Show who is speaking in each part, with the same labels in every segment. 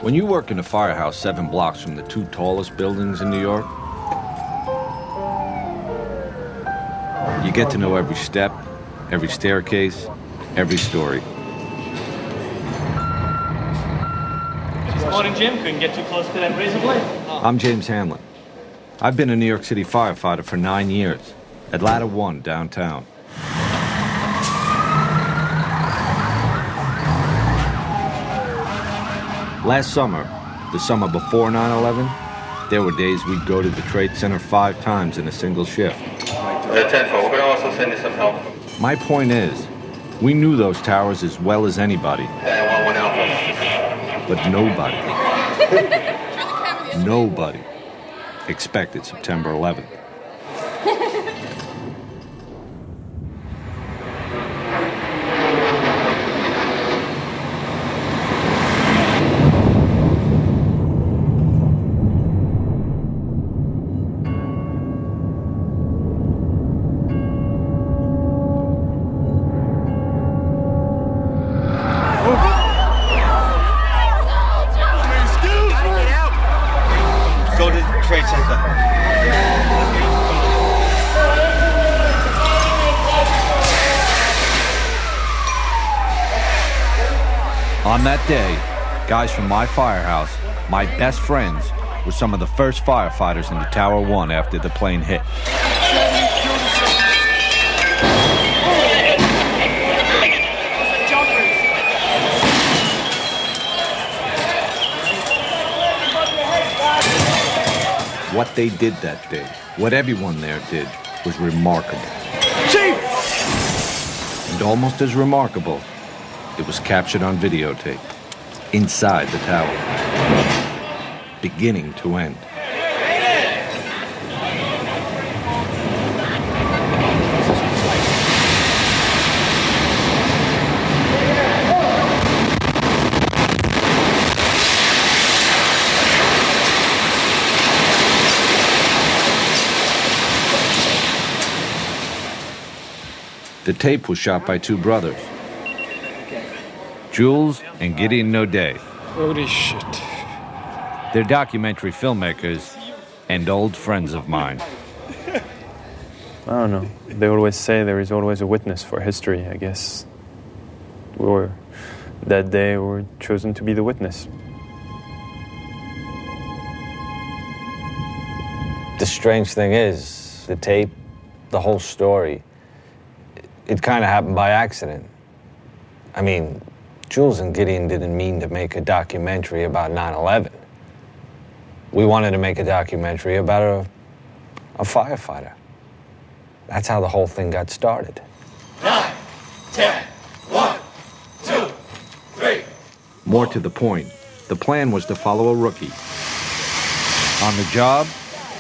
Speaker 1: When you work in a firehouse 7 blocks from the 2 tallest buildings in New York, you get to know every step, every staircase, every story.
Speaker 2: This morning, Jim. Couldn't get too close to that razor blade.
Speaker 1: I'm James Hanlon. I've been a New York City firefighter for 9 years at Ladder 1 downtown. Last summer, the summer before 9/11, there were days we'd go to the Trade Center 5 times in a single shift.
Speaker 3: The 10-4, we're going to also send you some help.
Speaker 1: My point is, we knew those towers as well as anybody. But nobody expected September 11th. On that day, guys from my firehouse, my best friends, were some of the first firefighters into Tower 1 after the plane hit. What they did that day, what everyone there did, was remarkable. Chief! And almost as remarkable, it was captured on videotape, inside the tower, beginning to end. The tape was shot by 2 brothers, Jules and Gideon Naudet.
Speaker 4: Holy shit.
Speaker 1: They're documentary filmmakers and old friends of mine.
Speaker 4: I don't know. They always say there is always a witness for history. I guess that day we were chosen to be the witness.
Speaker 5: The strange thing is, the tape, the whole story, it kind of happened by accident. I mean, Jules and Gideon didn't mean to make a documentary about 9/11. We wanted to make a documentary about a firefighter. That's how the whole thing got started.
Speaker 3: 9, 10, 1, 2, 3.
Speaker 1: More to the point, the plan was to follow a rookie. On the job,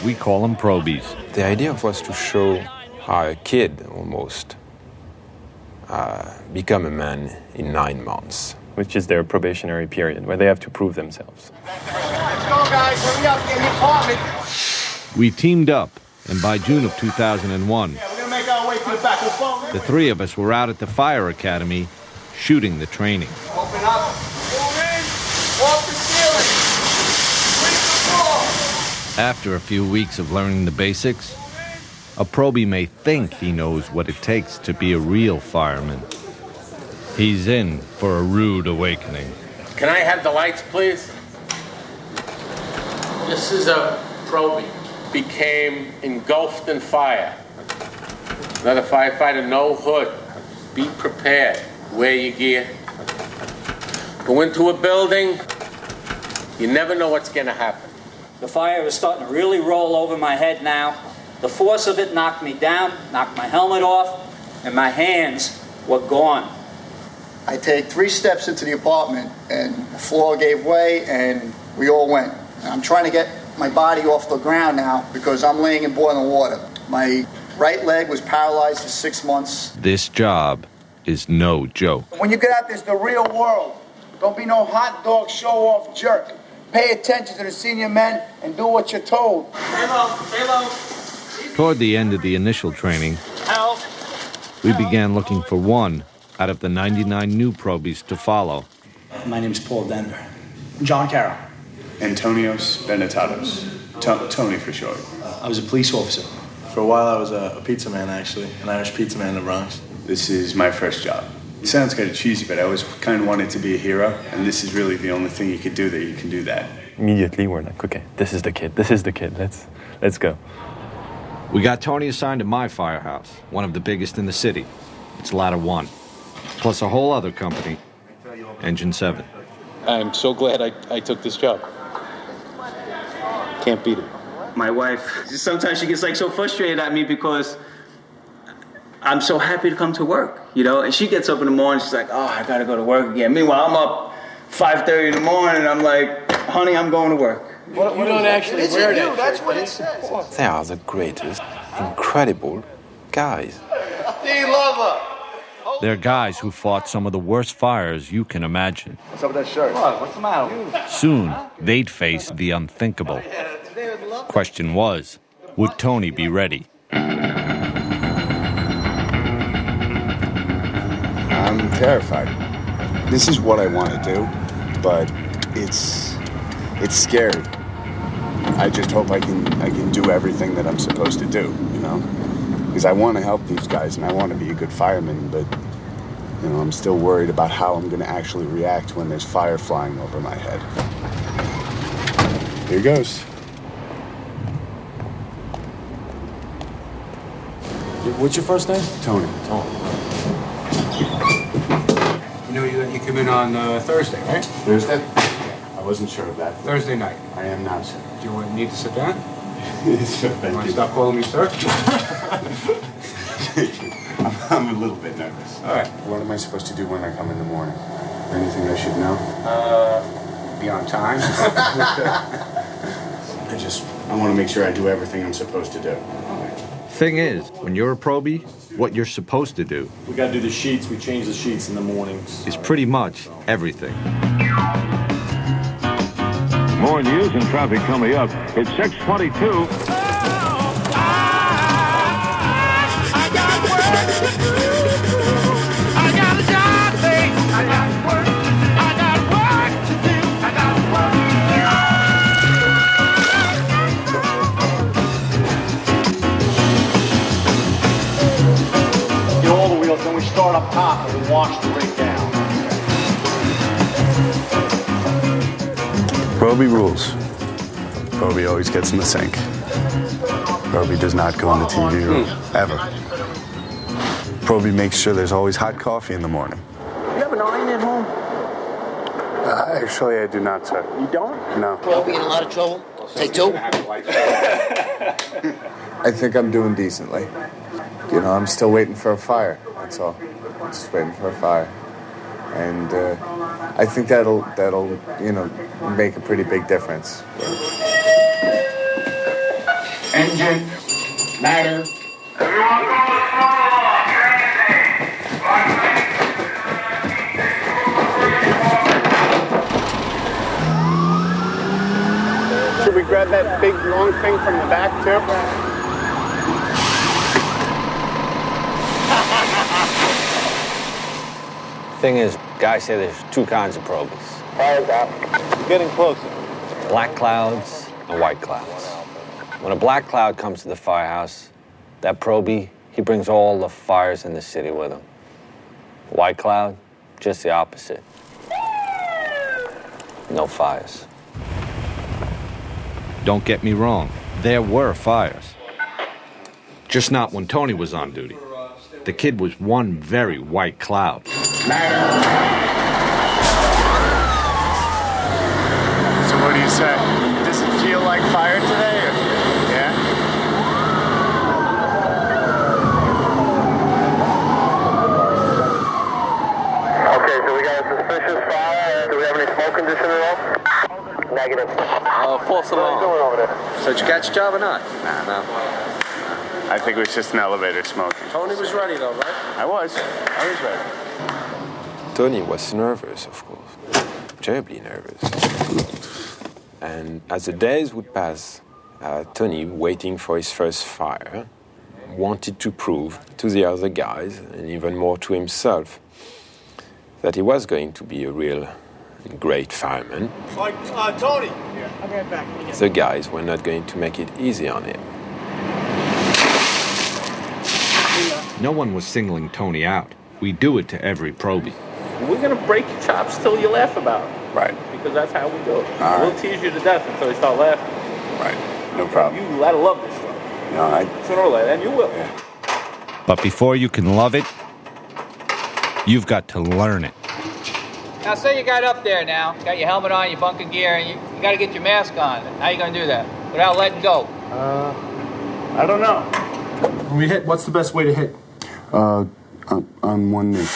Speaker 1: we call them probies.
Speaker 6: The idea was to show how a kid almost become a man in 9 months.
Speaker 4: Which is their probationary period, where they have to prove themselves.
Speaker 3: Let's go, guys. Hurry up, get in the apartment.
Speaker 1: We teamed up, and by June of 2001,
Speaker 3: We're going to make our way to the back.
Speaker 1: the 3 of us were out at the fire academy shooting the training.
Speaker 3: Open up. Move in. Off the ceiling. Sweep the floor.
Speaker 1: After a few weeks of learning the basics, a probie may think he knows what it takes to be a real fireman. He's in for a rude awakening.
Speaker 7: Can I have the lights, please? This is a probie. Became engulfed in fire. Another firefighter, no hood. Be prepared. Wear your gear. Go into a building. You never know what's going to happen.
Speaker 8: The fire is starting to really roll over my head now. The force of it knocked me down, knocked my helmet off, and my hands were gone.
Speaker 9: I take 3 steps into the apartment, and the floor gave way, and we all went. I'm trying to get my body off the ground now because I'm laying in boiling water. My right leg was paralyzed for 6 months.
Speaker 1: This job is no joke.
Speaker 9: When you get out, there's the real world. Don't be no hot dog show-off jerk. Pay attention to the senior men and do what you're told.
Speaker 2: Stay low, stay low.
Speaker 1: Toward the end of the initial training,
Speaker 2: Help.
Speaker 1: we began looking for one out of the 99 new probies to follow.
Speaker 10: My name is Paul Denver. John Carroll.
Speaker 11: Antonios Benetatos. Tony for short.
Speaker 10: I was a police officer.
Speaker 12: For a while I was a pizza man, actually, an Irish pizza man in the Bronx.
Speaker 11: This is my first job. It sounds kind of cheesy, but I always kind of wanted to be a hero, and this is really the only thing you could do that you can do that.
Speaker 4: Immediately, we're like, okay, this is the kid. Let's go.
Speaker 1: We got Tony assigned to my firehouse, one of the biggest in the city. It's Ladder 1, plus a whole other company, Engine 7.
Speaker 13: I'm so glad I took this job. Can't beat it.
Speaker 14: My wife, sometimes she gets like so frustrated at me because I'm so happy to come to work, you know? And she gets up in the morning, she's like, oh, I gotta go to work again. Meanwhile, I'm up 5:30 in the morning, and I'm like, honey, I'm going to work.
Speaker 12: You don't actually wear that.
Speaker 9: That's what it says.
Speaker 6: They are the greatest, incredible guys.
Speaker 1: They're guys who fought some of the worst fires you can imagine.
Speaker 9: What's up with that shirt?
Speaker 8: What's the matter?
Speaker 1: Soon, they'd face the unthinkable. Question was, would Tony be ready?
Speaker 11: I'm terrified. This is what I want to do, but it's scary. I just hope I can do everything that I'm supposed to do, you know? Because I want to help these guys and I want to be a good fireman, but you know, I'm still worried about how I'm going to actually react when there's fire flying over my head. Here goes.
Speaker 6: What's your first name?
Speaker 11: Tony.
Speaker 15: You know you come in on Thursday, right?
Speaker 11: Thursday? I wasn't sure of that.
Speaker 15: Thursday night.
Speaker 11: I am now, sir.
Speaker 15: Do you need to sit down?
Speaker 11: Sir, thank
Speaker 15: You want
Speaker 11: you.
Speaker 15: to stop calling me sir?
Speaker 11: I'm a little bit nervous.
Speaker 15: All right.
Speaker 11: What am I supposed to do when I come in the morning? Anything I should know?
Speaker 15: Be on time.
Speaker 11: I want to make sure I do everything I'm supposed to do.
Speaker 1: Thing is, when you're a probie, what you're supposed to do
Speaker 12: We got to do the sheets. We change the sheets in the mornings.
Speaker 1: is pretty much everything.
Speaker 16: More news and traffic coming up. It's 6:22.
Speaker 3: Get all the wheels, then we start up top and we wash the rig down.
Speaker 11: Probie rules. Probie always gets in the sink. Probie does not go in the TV room, ever. Probie makes sure there's always hot coffee in the morning.
Speaker 3: You have an iron at home?
Speaker 11: Actually, I do not, sir.
Speaker 3: You don't?
Speaker 11: No.
Speaker 9: Probie in a lot of trouble. Take two.
Speaker 11: I think I'm doing decently. You know, I'm still waiting for a fire, that's all. Just waiting for a fire. And I think that'll, you know, make a pretty big difference.
Speaker 3: Engine, ladder.
Speaker 10: Should we grab that big long thing from the back too?
Speaker 5: Thing is, guys say there's two kinds of probies.
Speaker 10: Fire's out. Getting closer.
Speaker 5: Black clouds and white clouds. When a black cloud comes to the firehouse, that probie, he brings all the fires in the city with him. White cloud, just the opposite. No fires.
Speaker 1: Don't get me wrong, there were fires. Just not when Tony was on duty. The kid was one very white cloud.
Speaker 10: So what do you say? Does it feel like fire today? Or, yeah?
Speaker 3: Okay, so we got a suspicious fire. Do we have any smoke condition at all? Negative.
Speaker 5: False alarm.
Speaker 3: What are you doing over there?
Speaker 5: So did you catch a job or not?
Speaker 11: No. I think it was just an elevator smoking.
Speaker 12: Tony was ready, though, right?
Speaker 11: I was ready.
Speaker 6: Tony was nervous, of course. terribly nervous. And as the days would pass, Tony, waiting for his first fire, wanted to prove to the other guys, and even more to himself, that he was going to be a real great fireman.
Speaker 3: Like, Tony! Yeah, I'll be right back.
Speaker 6: The guys were not going to make it easy on him.
Speaker 1: No one was singling Tony out. We do it to every probie.
Speaker 13: We're going to break your chops till you laugh about it.
Speaker 11: Right.
Speaker 13: Because that's how we do it.
Speaker 11: All
Speaker 13: We'll
Speaker 11: right.
Speaker 13: tease you to death until you start laughing.
Speaker 11: Right. No problem.
Speaker 13: You gotta love this stuff.
Speaker 11: No,
Speaker 13: Sooner or later, and you will.
Speaker 11: Yeah.
Speaker 1: But before you can love it, you've got to learn it.
Speaker 17: Now, say you got up there now, got your helmet on, your bunker gear, and you got to get your mask on. How you going to do that without letting go?
Speaker 10: I don't know. When we hit, what's the best way to hit?
Speaker 11: On one knee.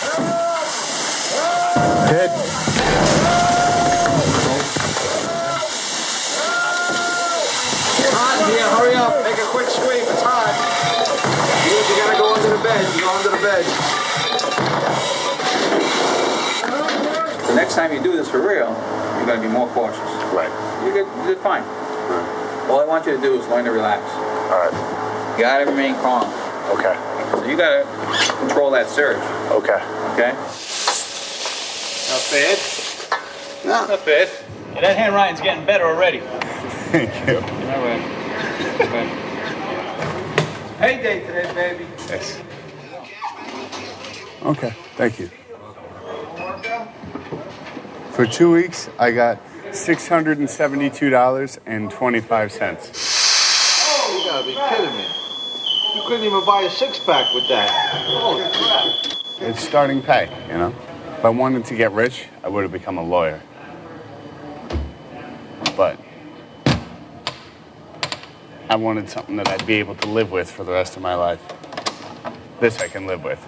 Speaker 10: Hit.
Speaker 3: Hot in here, hurry up. Make a quick sweep, it's hot. You gotta go under the bed. You go under the bed.
Speaker 14: The next time you do this for real, you're going to be more cautious.
Speaker 11: Right.
Speaker 14: You're fine.
Speaker 11: Right.
Speaker 14: All I want you to do is learn to relax.
Speaker 11: All right.
Speaker 14: You got to remain calm.
Speaker 11: Okay.
Speaker 14: So you got to control that surge.
Speaker 11: Okay.
Speaker 14: Okay?
Speaker 2: Not bad.
Speaker 11: No.
Speaker 2: Not bad.
Speaker 17: Yeah, that handwriting's getting better already.
Speaker 11: Thank you.
Speaker 17: All right.
Speaker 3: Payday today, baby.
Speaker 11: Yes. Okay. Thank you. For 2 weeks, I got $672.25.
Speaker 3: Oh, you gotta be kidding me. You couldn't even buy a six-pack with that. Holy crap.
Speaker 11: It's starting pay, you know? If I wanted to get rich, I would have become a lawyer. But I wanted something that I'd be able to live with for the rest of my life. This I can live with.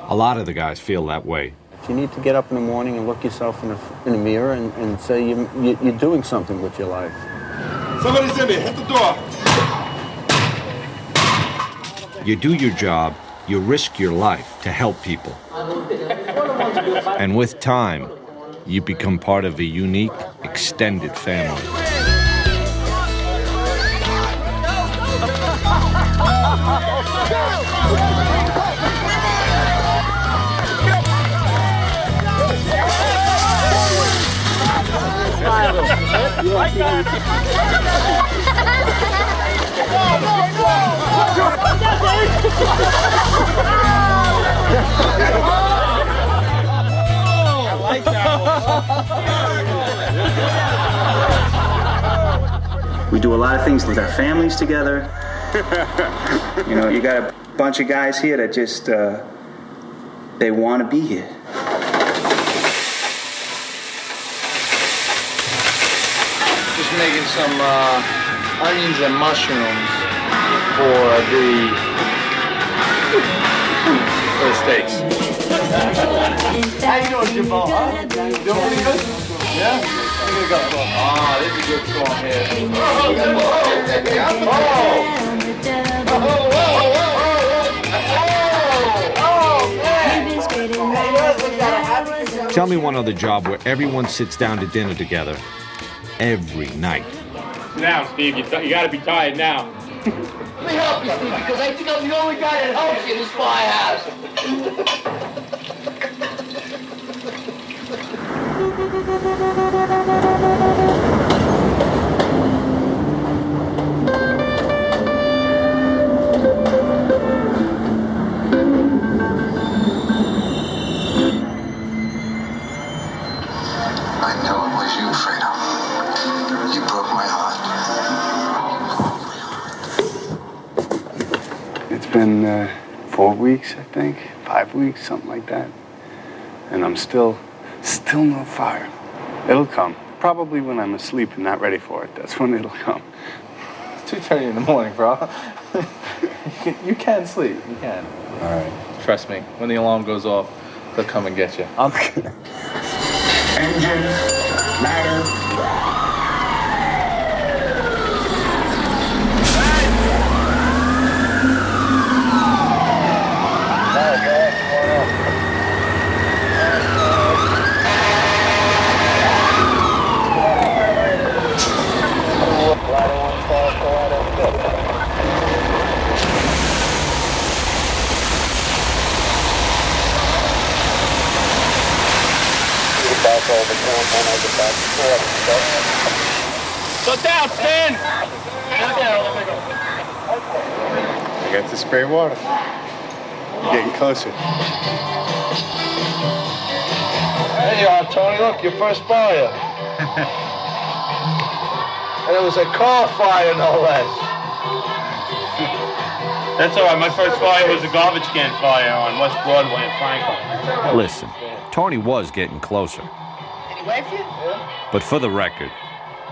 Speaker 1: A lot of the guys feel that way.
Speaker 18: You need to get up in the morning and look yourself in the mirror and say you're doing something with your life.
Speaker 3: Somebody's in there. Hit the door.
Speaker 1: You do your job, you risk your life to help people. And with time, you become part of a unique, extended family.
Speaker 3: I like that
Speaker 14: We do a lot of things with our families together. You know, you got a bunch of guys here that just, they want to be here.
Speaker 3: Just making some onions and mushrooms for the steaks. How you doing, Jimbo? Huh? You doing pretty good? Yeah? Look at go. Ah, this is a good song here.
Speaker 1: Tell me one other job where everyone sits down to dinner together every night.
Speaker 2: Sit down, Steve. You got to be tired now.
Speaker 3: Let me help you, Steve, because I think I'm the only guy that helps you in this firehouse.
Speaker 19: I know it was you, Fredo. You broke my heart.
Speaker 11: It's been 4 weeks, I think, 5 weeks, something like that. And I'm still no fire. It'll come. Probably when I'm asleep and not ready for it. That's when it'll come.
Speaker 12: It's 2:30 in the morning, bro. You can sleep. You can.
Speaker 11: All right.
Speaker 12: Trust me. When the alarm goes off, they'll come and get you.
Speaker 19: Engine, ladder.
Speaker 7: Go down, Stan!
Speaker 11: I got to spray water. You're getting closer.
Speaker 3: There you are, Tony. Look, your first fire. And it was a car fire, no less.
Speaker 2: That's all right. My first fire was a garbage can fire on West Broadway in Franklin.
Speaker 1: Listen, Tony was getting closer.
Speaker 3: Did he wave to you? Yeah.
Speaker 1: But for the record,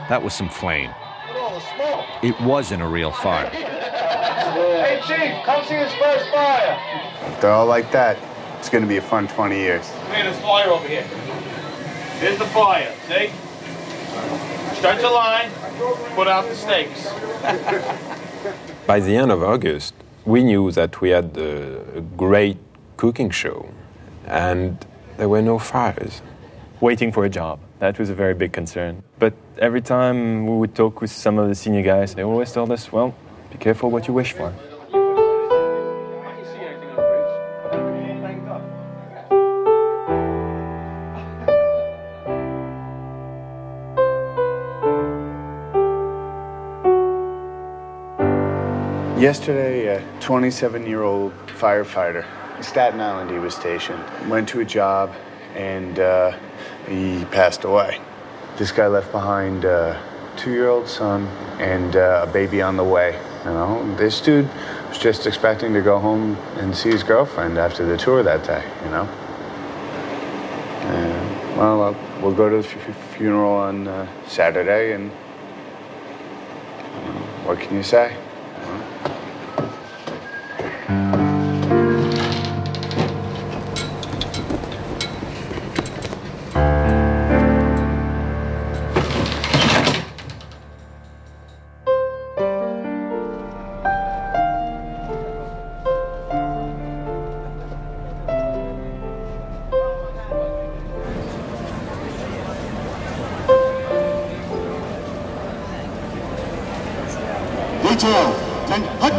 Speaker 1: that was some flame.
Speaker 3: Look at all the smoke.
Speaker 1: It wasn't a real fire.
Speaker 3: Hey, Chief, come see his first fire.
Speaker 11: If they're all like that, it's going to be a fun 20 years.
Speaker 2: Come here, there's fire over here. Here's the fire, see? Stretch a line, put out the stakes.
Speaker 6: By the end of August, we knew that we had a great cooking show, and there were no fires.
Speaker 4: Waiting for a job. That was a very big concern. But every time we would talk with some of the senior guys, they always told us, well, be careful what you wish for.
Speaker 11: Yesterday, a 27-year-old firefighter, in Staten Island he was stationed, went to a job and he passed away. This guy left behind a 2-year-old son and a baby on the way. You know, this dude was just expecting to go home and see his girlfriend after the tour that day, you know. And, well, we'll go to the funeral on Saturday, and what can you say?
Speaker 3: Detail. Hut.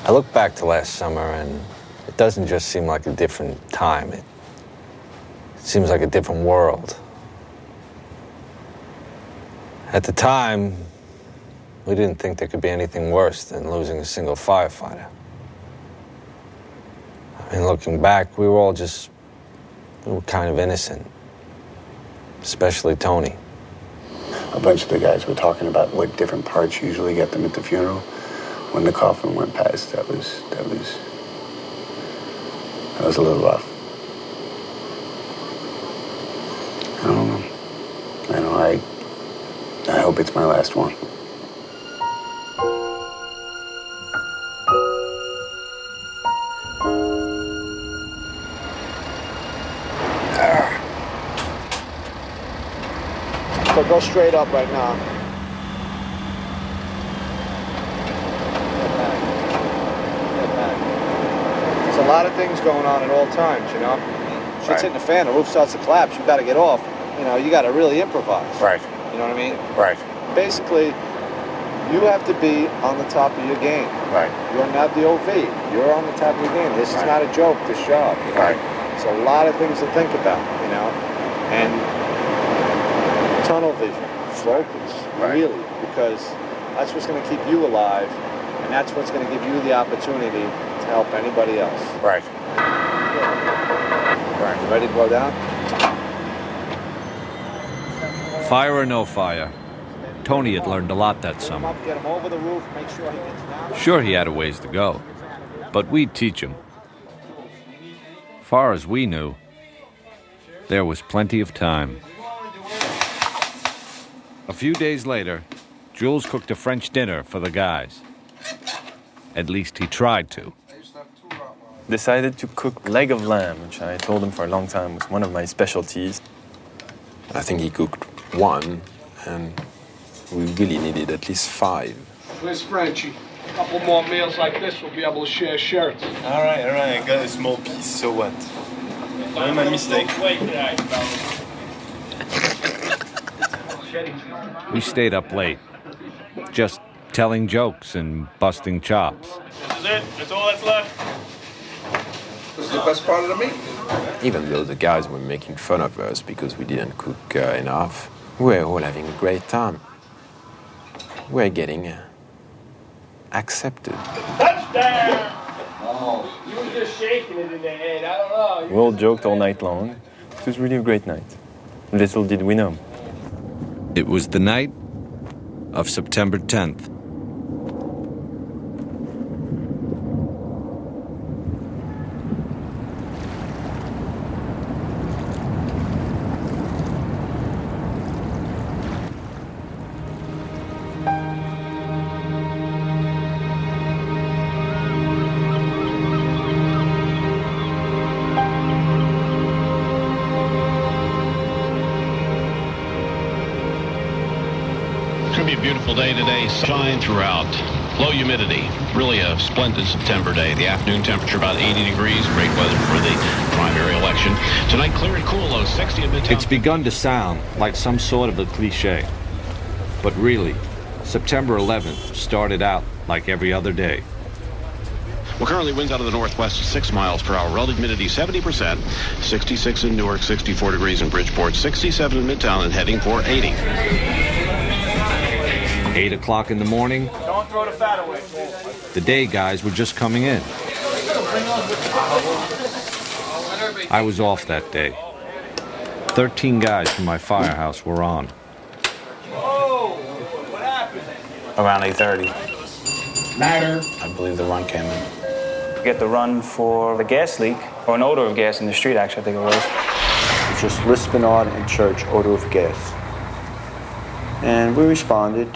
Speaker 5: I look back to last summer, and it doesn't just seem like a different time. It seems like a different world. At the time, we didn't think there could be anything worse than losing a single firefighter. I mean, looking back, we were kind of innocent, especially Tony.
Speaker 11: A bunch of the guys were talking about what different parts usually get them at the funeral. When the coffin went past, that was a little rough. I don't know. I hope it's my last one.
Speaker 3: So go straight up right now. There's a lot of things going on at all times, you know. Shit's hitting the fan, the roof starts to collapse, you gotta get off. You know, you gotta really improvise.
Speaker 11: Right.
Speaker 3: You know what I mean?
Speaker 11: Right.
Speaker 3: Basically, you have to be on the top of your game.
Speaker 11: Right.
Speaker 3: You're not the OV. You're on the top of your game. This is not a joke, this job. You know?
Speaker 11: Right.
Speaker 3: It's a lot of things to think about, you know. And tunnel vision, focus, really, because that's what's going to keep you alive, and that's what's going to give you the opportunity to help anybody else.
Speaker 11: Right.
Speaker 3: Right. You ready to blow down?
Speaker 1: Fire or no fire, Tony had learned a lot that summer.
Speaker 3: Get him over the roof, make sure he gets down.
Speaker 1: Sure, he had a ways to go, but we'd teach him. Far as we knew, there was plenty of time. A few days later, Jules cooked a French dinner for the guys. At least he tried to.
Speaker 4: Decided to cook leg of lamb, which I told him for a long time was one of my specialties.
Speaker 6: I think he cooked one, and we really needed at least 5.
Speaker 10: Where's Frenchie?
Speaker 20: A couple more meals like this, we'll be able to share shirts.
Speaker 4: All right, I got a small piece, so what? Not my mistake.
Speaker 1: We stayed up late, just telling jokes and busting chops.
Speaker 2: This is it. That's all that's left.
Speaker 20: This is the best part of the meat.
Speaker 6: Even though the guys were making fun of us because we didn't cook enough, we're all having a great time. We're getting accepted.
Speaker 2: Touchdown! Oh. You were just shaking it in the head. I don't know.
Speaker 4: We all joked all night long. It was really a great night. Little did we know.
Speaker 1: It was the night of September 10th.
Speaker 21: Beautiful day today, sunshine throughout, low humidity, really a splendid September day. The afternoon temperature about 80 degrees, great weather for the primary election. Tonight clear and cool, low 60 in Midtown.
Speaker 1: It's begun to sound like some sort of a cliche, but really, September 11th started out like every other day.
Speaker 21: Well, currently winds out of the northwest 6 miles per hour, relative humidity 70%, 66 in Newark, 64 degrees in Bridgeport, 67 in Midtown, and heading for 80.
Speaker 1: 8 o'clock in the morning,
Speaker 2: Don't throw the fat away.
Speaker 1: the day guys were just coming in. I was off that day. 13 guys from my firehouse were on.
Speaker 2: Whoa! What happened?
Speaker 14: Around 8:30.
Speaker 20: Matter.
Speaker 14: I believe the run came in. We get the run for the gas leak, or an odor of gas in the street, actually, I think it was.
Speaker 3: It's just Lispinard and Church, odor of gas. And we responded.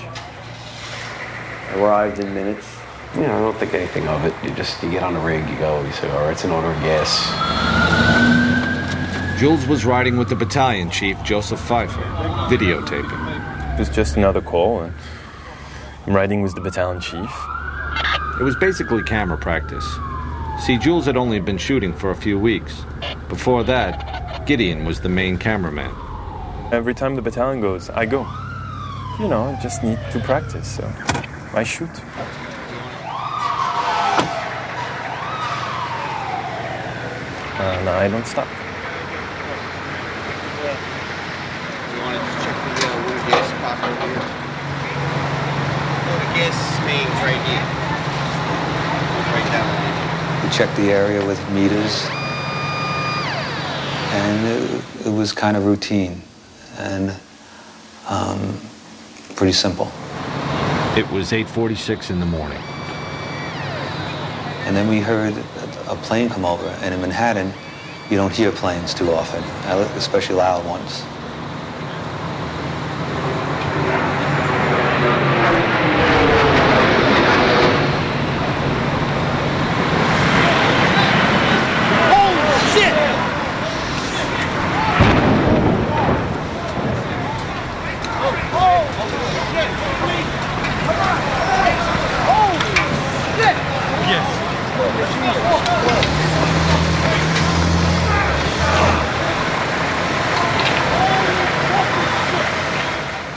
Speaker 3: Arrived in minutes.
Speaker 22: You know, I don't think anything of it. You get on the rig, you go, you say, all right, it's an odor of gas.
Speaker 1: Jules was riding with the battalion chief, Joseph Pfeiffer, videotaping.
Speaker 4: It was just another call, and I'm riding with the battalion chief.
Speaker 1: It was basically camera practice. See, Jules had only been shooting for a few weeks. Before that, Gideon was the main cameraman.
Speaker 4: Every time the battalion goes, I go. You know, I just need to practice, so I shoot. And I don't stop.
Speaker 23: You wanted to check the water gas pop over here? No, the gas main's right here. Right down there.
Speaker 22: We checked the area with meters, and it was kind of routine and pretty simple.
Speaker 1: It was 8:46 in the morning.
Speaker 22: And then we heard a plane come over, and in Manhattan, you don't hear planes too often, especially loud ones.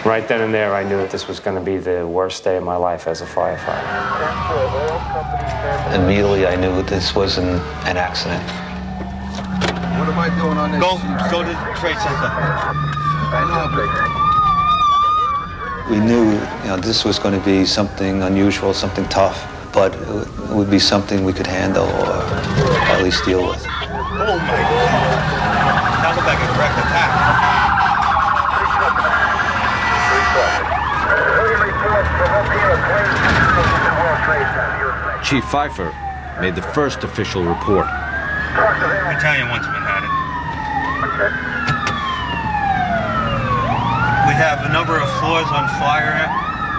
Speaker 24: Right then and there, I knew that this was going to be the worst day of my life as a firefighter.
Speaker 22: Immediately, I knew this wasn't an accident.
Speaker 23: What am I doing on this? Go to the Trade Center.
Speaker 22: We knew, this was going to be something unusual, something tough, but it would be something we could handle or at least deal with.
Speaker 23: Oh my God! That looked like a direct attack.
Speaker 1: Chief Pfeiffer made the first official report.
Speaker 23: Battalion 1 to Manhattan. We have a number of floors on fire.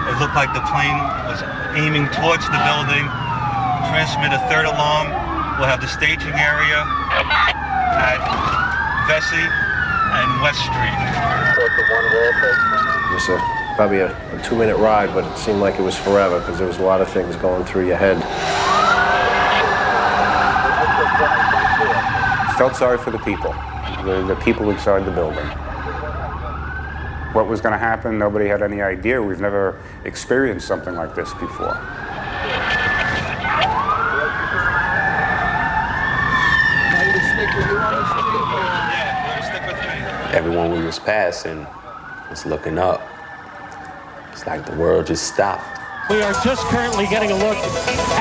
Speaker 23: It looked like the plane was aiming towards the building. Transmit a third alarm. We'll have the staging area at Vesey and West Street.
Speaker 22: Yes, sir.
Speaker 8: probably a 2-minute ride, but it seemed like it was forever because there was a lot of things going through your head.
Speaker 10: Felt sorry for the people, the people inside the building. What was going to happen, nobody had any idea. We've never experienced something like this before.
Speaker 9: Everyone we was passing was looking up. It's like the world just stopped.
Speaker 15: We are just currently getting a look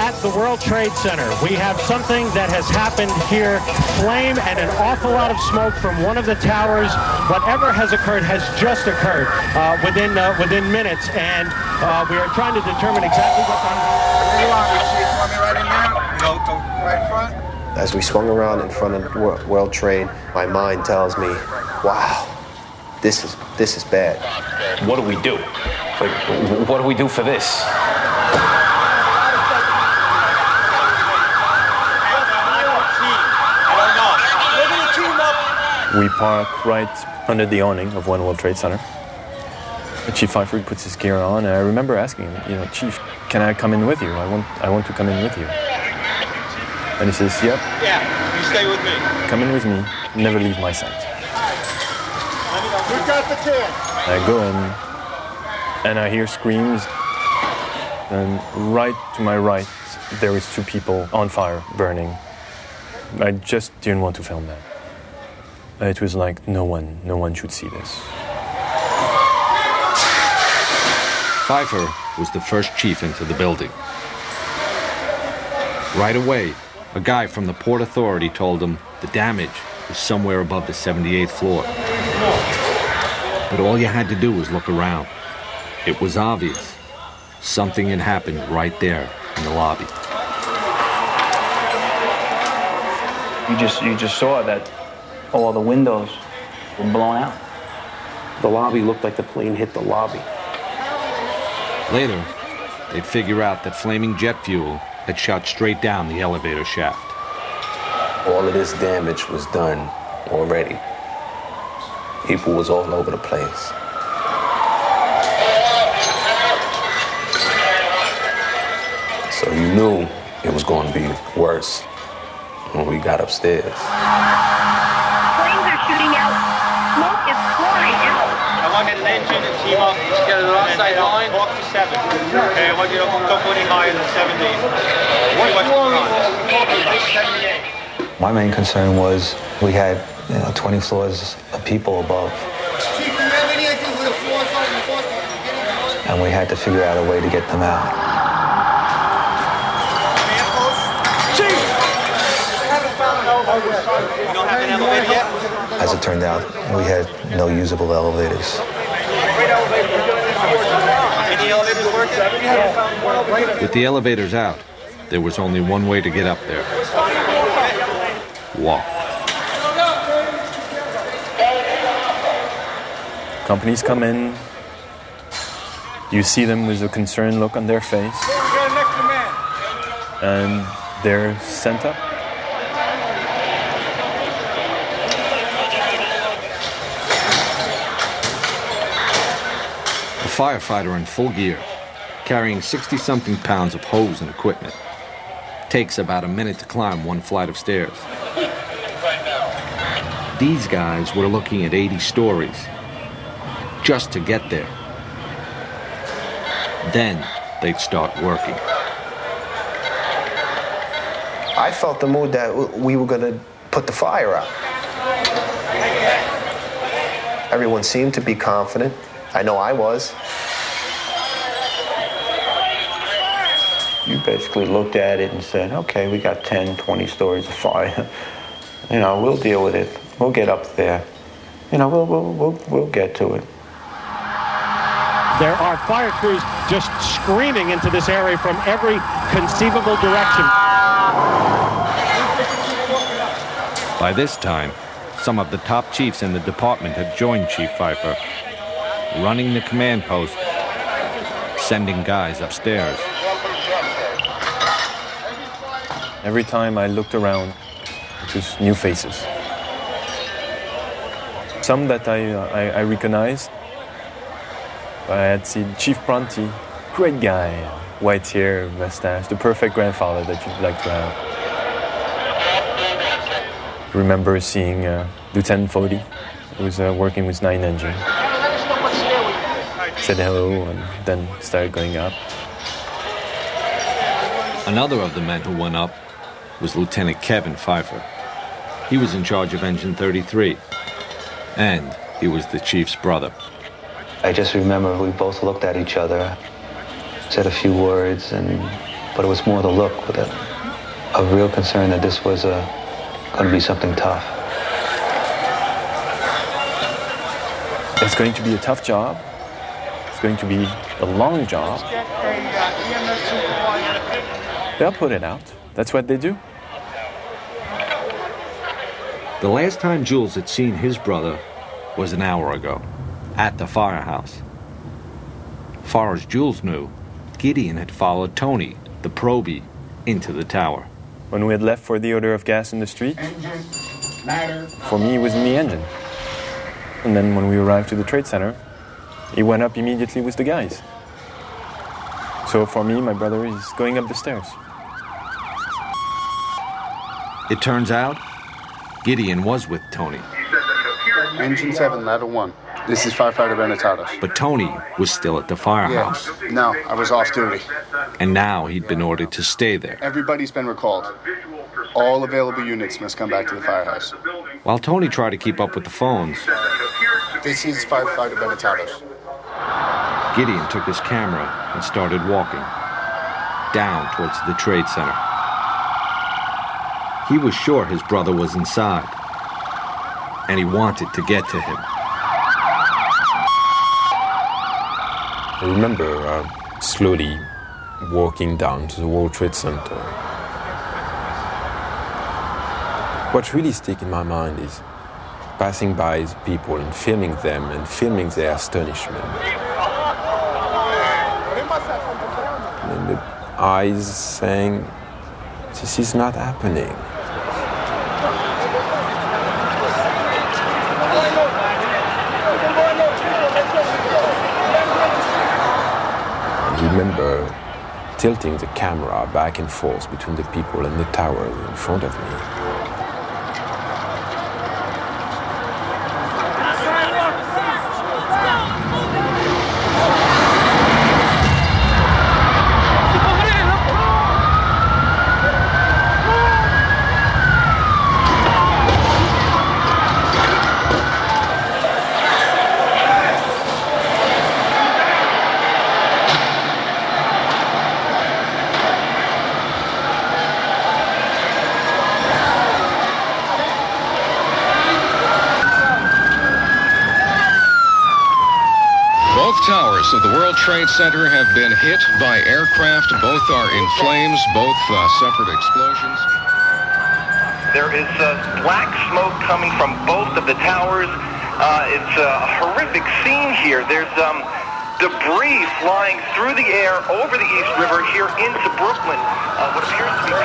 Speaker 15: at the World Trade Center. We have something that has happened here. Flame and an awful lot of smoke from one of the towers. Whatever has occurred has just occurred within minutes, and we are trying to determine exactly what's on.
Speaker 8: As we swung around in front of World Trade, my mind tells me, wow, this is bad.
Speaker 24: What do we do? Like, what do we do for this?
Speaker 4: We park right under the awning of One World Trade Center. Chief Bickford puts his gear on, and I remember asking him, Chief, can I come in with you? I want to come in with you. And he says, yep.
Speaker 2: Yeah, you stay with me.
Speaker 4: Come in with me, never leave my sight.
Speaker 20: Who got the can?
Speaker 4: I go in, and I hear screams, and right to my right, there is 2 people on fire, burning. I just didn't want to film that. It was like, no one should see this.
Speaker 1: Pfeiffer was the first chief into the building. Right away, a guy from the Port Authority told him the damage was somewhere above the 78th floor. But all you had to do was look around. It was obvious. Something had happened right there in the lobby.
Speaker 16: You just saw that all the windows were blown out.
Speaker 9: The lobby looked like the plane hit the lobby.
Speaker 1: Later, they'd figure out that flaming jet fuel had shot straight down the elevator shaft.
Speaker 9: All of this damage was done already. People was all over the place. So you knew it was going to be worse when we got upstairs.
Speaker 25: Flames are shooting out. Smoke is pouring out.
Speaker 2: I want an engine and team up together the outside line. Walk to 7. Okay, I want you to go any higher than 70.
Speaker 22: My main concern was we had 20 floors of people above. And we had to figure out a way to get them out.
Speaker 2: You don't have an elevator yet?
Speaker 22: As it turned out, we had no usable elevators.
Speaker 2: Any elevators working?
Speaker 1: With the elevators out, there was only one way to get up there. Walk.
Speaker 4: Companies come in. You see them with a concerned look on their face. And they're sent up.
Speaker 1: A firefighter in full gear, carrying 60-something pounds of hose and equipment. Takes about a minute to climb one flight of stairs. These guys were looking at 80 stories just to get there. Then they'd start working.
Speaker 8: I felt the mood that we were going to put the fire out. Everyone seemed to be confident. I know I was.
Speaker 18: You basically looked at it and said, okay, we got 10, 20 stories of fire. We'll deal with it. We'll get up there. We'll get to it.
Speaker 15: There are fire crews just screaming into this area from every conceivable direction.
Speaker 1: By this time, some of the top chiefs in the department had joined Chief Pfeiffer, running the command post, sending guys upstairs.
Speaker 4: Every time I looked around, it was new faces. Some that I recognized, I had seen Chief Pronti, great guy, white hair, mustache, the perfect grandfather that you'd like to have. I remember seeing Lieutenant Fody, who was working with 9 engine. Said hello and then started going up.
Speaker 1: Another of the men who went up was Lieutenant Kevin Pfeiffer. He was in charge of Engine 33, and he was the chief's brother.
Speaker 22: I just remember we both looked at each other, said a few words, but it was more the look with a real concern that this was going to be something tough.
Speaker 4: It's going to be a tough job. It's going to be a long job. They'll put it out. That's what they do.
Speaker 1: The last time Jules had seen his brother was an hour ago, at the firehouse. Far as Jules knew, Gideon had followed Tony, the probie, into the tower.
Speaker 4: When we had left for the odor of gas in the street, for me, he was in the engine. And then when we arrived to the trade center, he went up immediately with the guys. So for me, my brother is going up the stairs.
Speaker 1: It turns out, Gideon was with Tony.
Speaker 11: Engine 7, ladder 1. This is Firefighter Benetados.
Speaker 1: But Tony was still at the firehouse.
Speaker 11: Yeah. No, I was off duty.
Speaker 1: And now he'd been ordered to stay there.
Speaker 11: Everybody's been recalled. All available units must come back to the firehouse.
Speaker 1: While Tony tried to keep up with the phones,
Speaker 11: this is Firefighter Benetados.
Speaker 1: Gideon took his camera and started walking down towards the trade center. He was sure his brother was inside, and he wanted to get to him.
Speaker 6: I remember slowly walking down to the World Trade Center. What really sticks in my mind is passing by the people and filming them and filming their astonishment. And the eyes saying, this is not happening. I remember tilting the camera back and forth between the people and the tower in front of me.
Speaker 21: Of the World Trade Center have been hit by aircraft. Both are in flames. Both suffered explosions.
Speaker 7: There is black smoke coming from both of the towers. It's a horrific scene here. There's debris flying through the air over the East River here into Brooklyn. What appears to be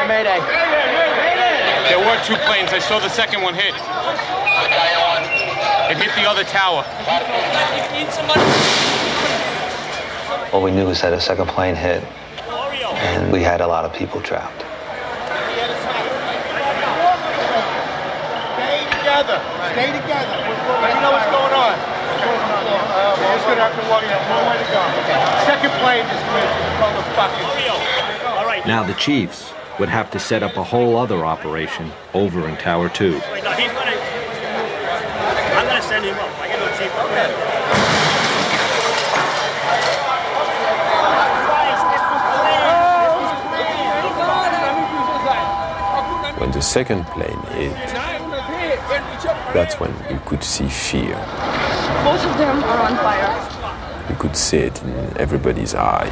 Speaker 2: Mayday. There were 2 planes. I saw the second one hit. It hit the other tower.
Speaker 22: All we knew was that a second plane hit, and we had a lot of people trapped.
Speaker 20: Stay together. Stay together. Let me know what's going on. We're just going to have to walk. There's no way to go. Second plane just missed. All right.
Speaker 1: Now the Chiefs would have to set up a whole other operation over in Tower 2.
Speaker 2: Wait, no, I'm going to send him up. I get no chief up there.
Speaker 6: When the second plane hit, that's when you could see fear.
Speaker 25: Both of them are on fire.
Speaker 6: You could see it in everybody's eye.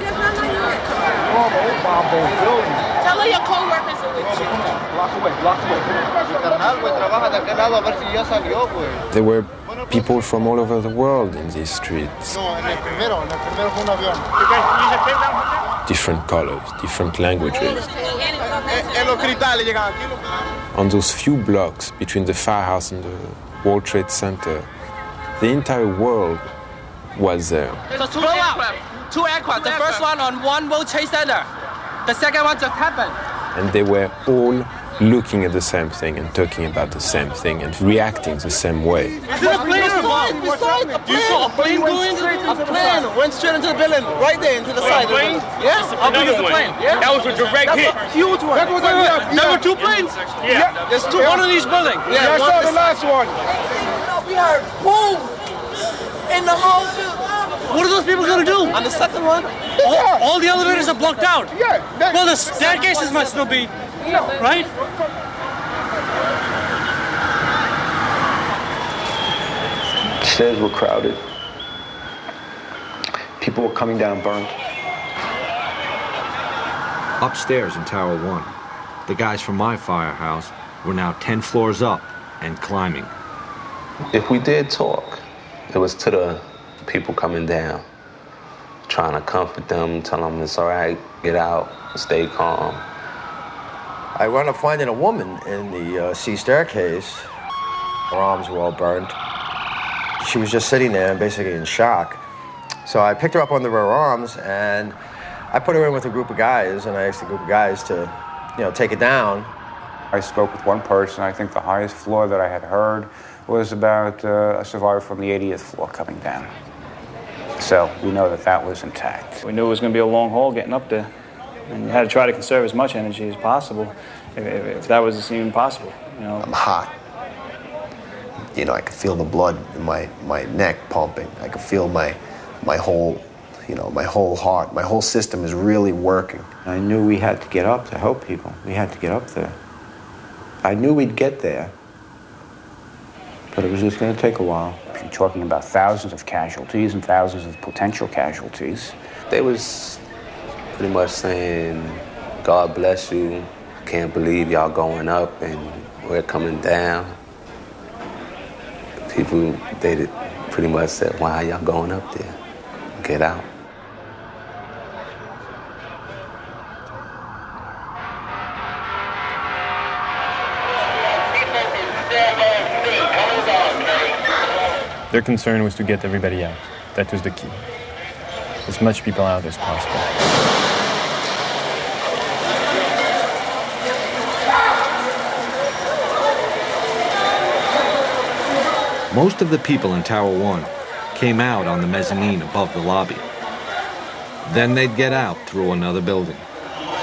Speaker 25: Tell her your co-workers are with you.
Speaker 6: There were people from all over the world in these streets. Different colors, different languages. on those few blocks between the firehouse and the World Trade Center, the entire world was there.
Speaker 5: There's two aircraft. Two aircraft. The first one on one World Trade Center. The second one just happened.
Speaker 6: And they were all looking at the same thing and talking about the same thing and reacting the same way.
Speaker 5: We saw a plane going into the plane. Went straight into the building, right there into the side.
Speaker 2: Plane?
Speaker 5: Yes. How big is the plane? Yeah.
Speaker 2: That was a direct hit.
Speaker 5: Huge one. There were two planes?
Speaker 2: Yeah.
Speaker 5: There's two. One in each building.
Speaker 20: Yeah, I saw the last one.
Speaker 5: We heard boom in the whole field. What are those people going to do? On the second one? All the elevators are blocked out.
Speaker 20: Yeah.
Speaker 5: Well, the staircases must still be, right?
Speaker 18: The stairs were crowded. People were coming down burnt.
Speaker 1: Upstairs in Tower 1, the guys from my firehouse were now 10 floors up and climbing.
Speaker 9: If we did talk, it was to the people coming down, trying to comfort them, tell them it's all right, get out, stay calm.
Speaker 8: I wound up finding a woman in the C staircase. Her arms were all burned. She was just sitting there, basically in shock. So I picked her up under her arms, and I put her in with a group of guys, and I asked the group of guys to, take it down.
Speaker 10: I spoke with one person. I think the highest floor that I had heard was about a survivor from the 80th floor coming down. So we know that that was intact.
Speaker 16: We knew it was going to be a long haul getting up there. And you had to try to conserve as much energy as possible, if that was even possible.
Speaker 8: I'm hot. I could feel the blood in my neck pumping. I could feel my whole, my whole heart, my whole system is really working.
Speaker 18: I knew we had to get up to help people. We had to get up there. I knew we'd get there, but it was just going to take a while.
Speaker 10: You're talking about thousands of casualties and thousands of potential casualties.
Speaker 9: They was pretty much saying, God bless you, can't believe y'all going up and we're coming down. People, they pretty much said, why are y'all going up there? Get out.
Speaker 4: Their concern was to get everybody out. That was the key. As much people out as possible.
Speaker 1: Most of the people in Tower 1 came out on the mezzanine above the lobby. Then they'd get out through another building.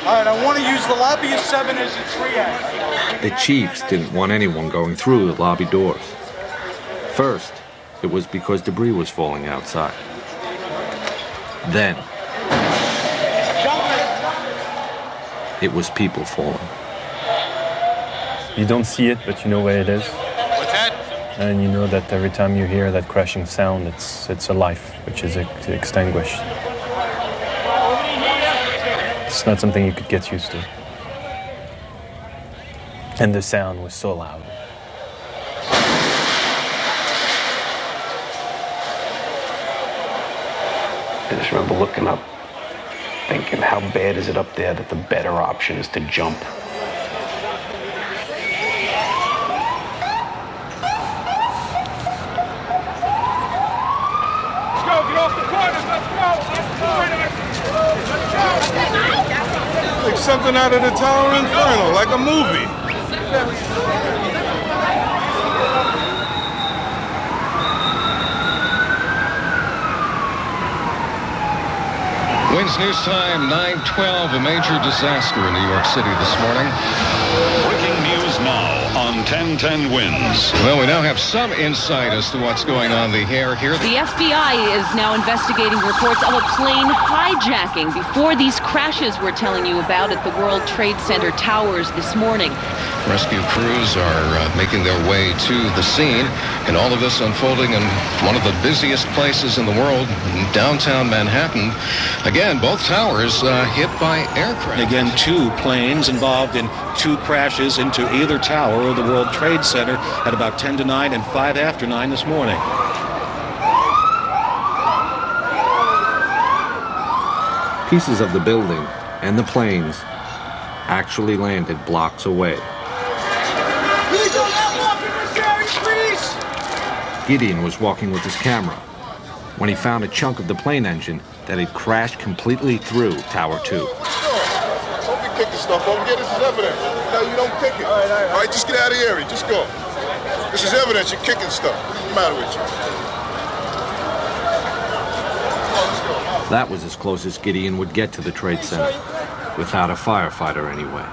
Speaker 20: All right, I want to use the lobby of 7 as a triage.
Speaker 1: The chiefs didn't want anyone going through the lobby doors. First, it was because debris was falling outside. Then, it was people falling.
Speaker 4: You don't see it, but you know where it is.
Speaker 2: What's that?
Speaker 4: And you know that every time you hear that crashing sound, it's a life which is extinguished. It's not something you could get used to. And the sound was so loud.
Speaker 9: I just remember looking up, thinking, how bad is it up there that the better option is to jump?
Speaker 20: Let's go, get off the corners, let's go! Like something out of the Tower Inferno, like a movie.
Speaker 12: Wins News Time, 9:12, a major disaster in New York City this morning.
Speaker 21: Breaking news now on 1010 Wins.
Speaker 12: Well, we now have some insight as to what's going on the air here.
Speaker 13: The FBI is now investigating reports of a plane hijacking before these crashes we're telling you about at the World Trade Center towers this morning.
Speaker 12: Rescue crews are making their way to the scene, and all of this unfolding in one of the busiest places in the world, in downtown Manhattan. Again, both towers hit by aircraft.
Speaker 17: Again, 2 planes involved in 2 crashes into either tower of the World Trade Center at about 10 to 9 and 5 after 9 this morning.
Speaker 1: Pieces of the building and the planes actually landed blocks away. Gideon was walking with his camera when he found a chunk of the plane engine that had crashed completely through Tower 2.
Speaker 3: Don't be kicking stuff over here. This is evidence. No, you don't kick it. All right, just get out of the area. Just go. This is evidence. You're kicking stuff. What's the matter with you?
Speaker 1: That was as close as Gideon would get to the Trade Center, without a firefighter anyway.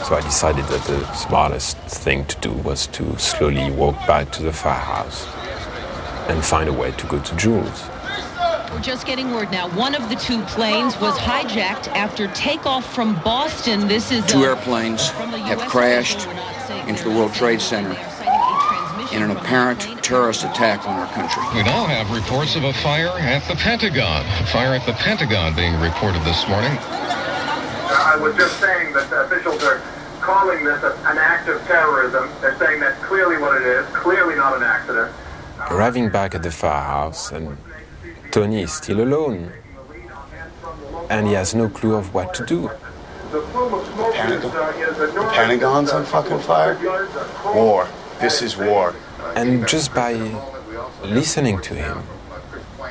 Speaker 6: So I decided that the smartest thing to do was to slowly walk back to the firehouse and find a way to go to Jules.
Speaker 13: We're just getting word now. One of the two planes was hijacked after takeoff from Boston. This is
Speaker 14: two airplanes have crashed into the World Trade Center in an apparent terrorist attack on our country.
Speaker 12: We now have reports of a fire at the Pentagon. A fire at the Pentagon being reported this morning.
Speaker 7: I was just saying that the officials are calling this an act of terrorism. They're saying that's clearly what it is, clearly not an accident.
Speaker 6: Arriving back at the firehouse, and Tony is still alone, and he has no clue of what to do.
Speaker 11: The Pentagon's on fucking fire? War. This is war.
Speaker 6: And just by listening to him,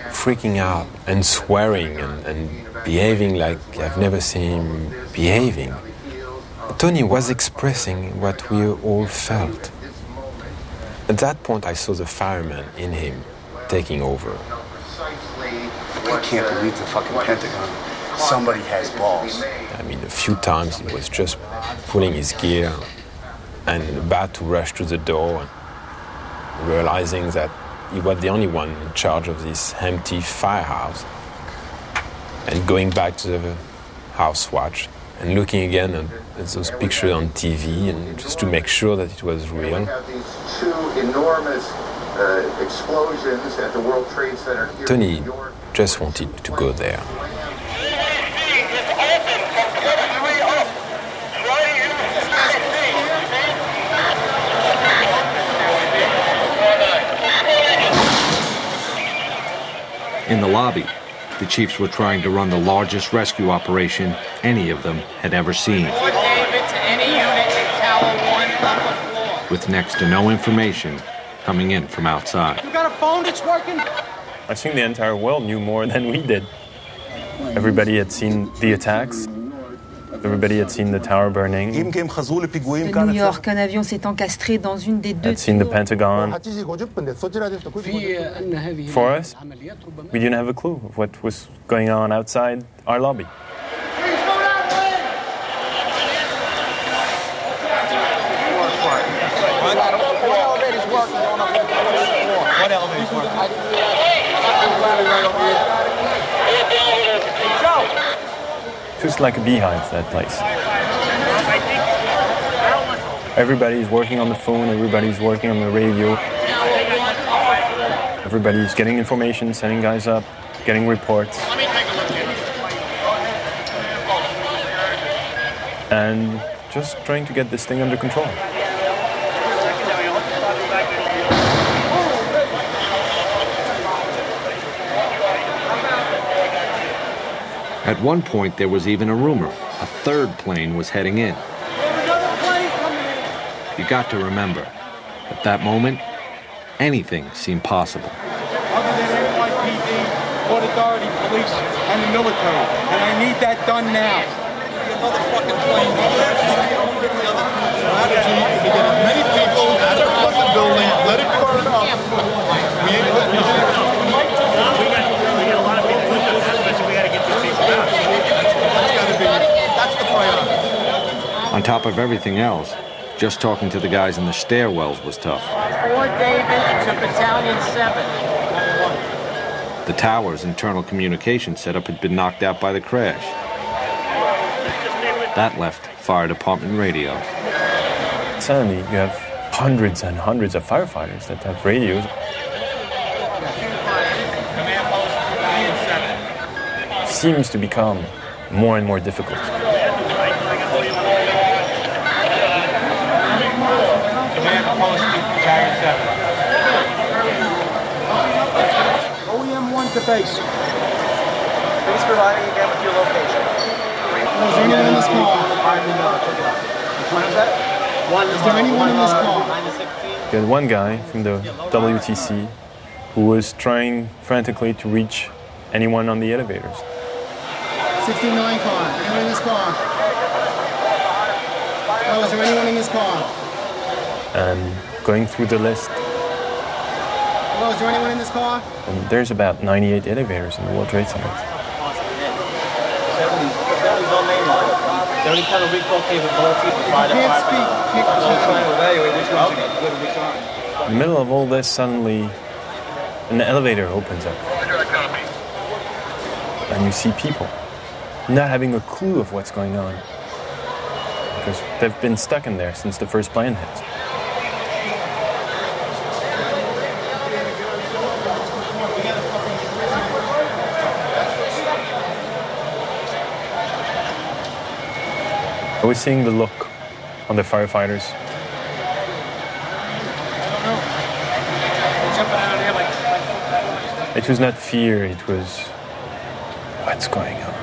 Speaker 6: freaking out and swearing and behaving like I've never seen him behaving, Tony was expressing what we all felt. At that point, I saw the fireman in him taking over.
Speaker 11: I can't believe the fucking Pentagon. Somebody has balls.
Speaker 6: I mean, a few times he was just pulling his gear and about to rush to the door, realizing that he was the only one in charge of this empty firehouse, and going back to the house watch and looking again at those pictures on TV and just to make sure that it was real.
Speaker 7: We have these two enormous explosions at the World Trade Center here
Speaker 6: Tony
Speaker 7: in New York.
Speaker 6: just wanted to go there.
Speaker 1: In the lobby, the chiefs were trying to run the largest rescue operation any of them had ever seen. With next to no information coming in from outside.
Speaker 5: You got a phone that's working?
Speaker 4: I think the entire world knew more than we did. Everybody had seen the attacks. Everybody had seen the tower burning.
Speaker 19: De New York, un avion s'est encastré dans une des deux
Speaker 4: Had seen the Pentagon. For us, we didn't have a clue of what was going on outside our lobby.
Speaker 5: What elevator's working?
Speaker 4: Just like a beehive, that place. Everybody's working on the phone, everybody's working on the radio. Everybody's getting information, sending guys up, getting reports. And just trying to get this thing under control.
Speaker 1: At one point, there was even a rumor a third plane was heading in. You got to remember, at that moment, anything seemed possible.
Speaker 20: Other than NYPD, Port Authority, police, and the military. And I need that done now. Another fucking plane. Strategy to get as many people out of the building, let it burn up. We got a lot of people with us, so we got to get these people out. That's the priority.
Speaker 1: On top of everything else, just talking to the guys in the stairwells was tough.
Speaker 5: Fort David to Battalion 7.
Speaker 1: The tower's internal communication setup had been knocked out by the crash. That left fire department radios.
Speaker 4: Suddenly, you have hundreds and hundreds of firefighters that have radios. Seems to become more and more difficult.
Speaker 20: Command post Battalion 7. OEM 1 to base. Please provide me again with your location.
Speaker 5: Was anyone in this car?
Speaker 20: Is there anyone in this car?
Speaker 4: You had one guy from the WTC who was trying frantically to reach anyone on the elevators.
Speaker 20: 69 car. Anyone in this car? Oh, is there anyone in this car?
Speaker 4: And going through the list,
Speaker 20: Hello, is there anyone in this car?
Speaker 4: and there's about 98 elevators in the World Trade Center.
Speaker 5: Is there any kind of recall capability?
Speaker 20: Can't speak.
Speaker 5: Evaluate which one's good and which aren't.
Speaker 4: In the middle of all this, suddenly an elevator opens up. And you see people not having a clue of what's going on, because they've been stuck in there since the first plane hit. I was seeing the look on the firefighters. It was not fear, it was what's going on.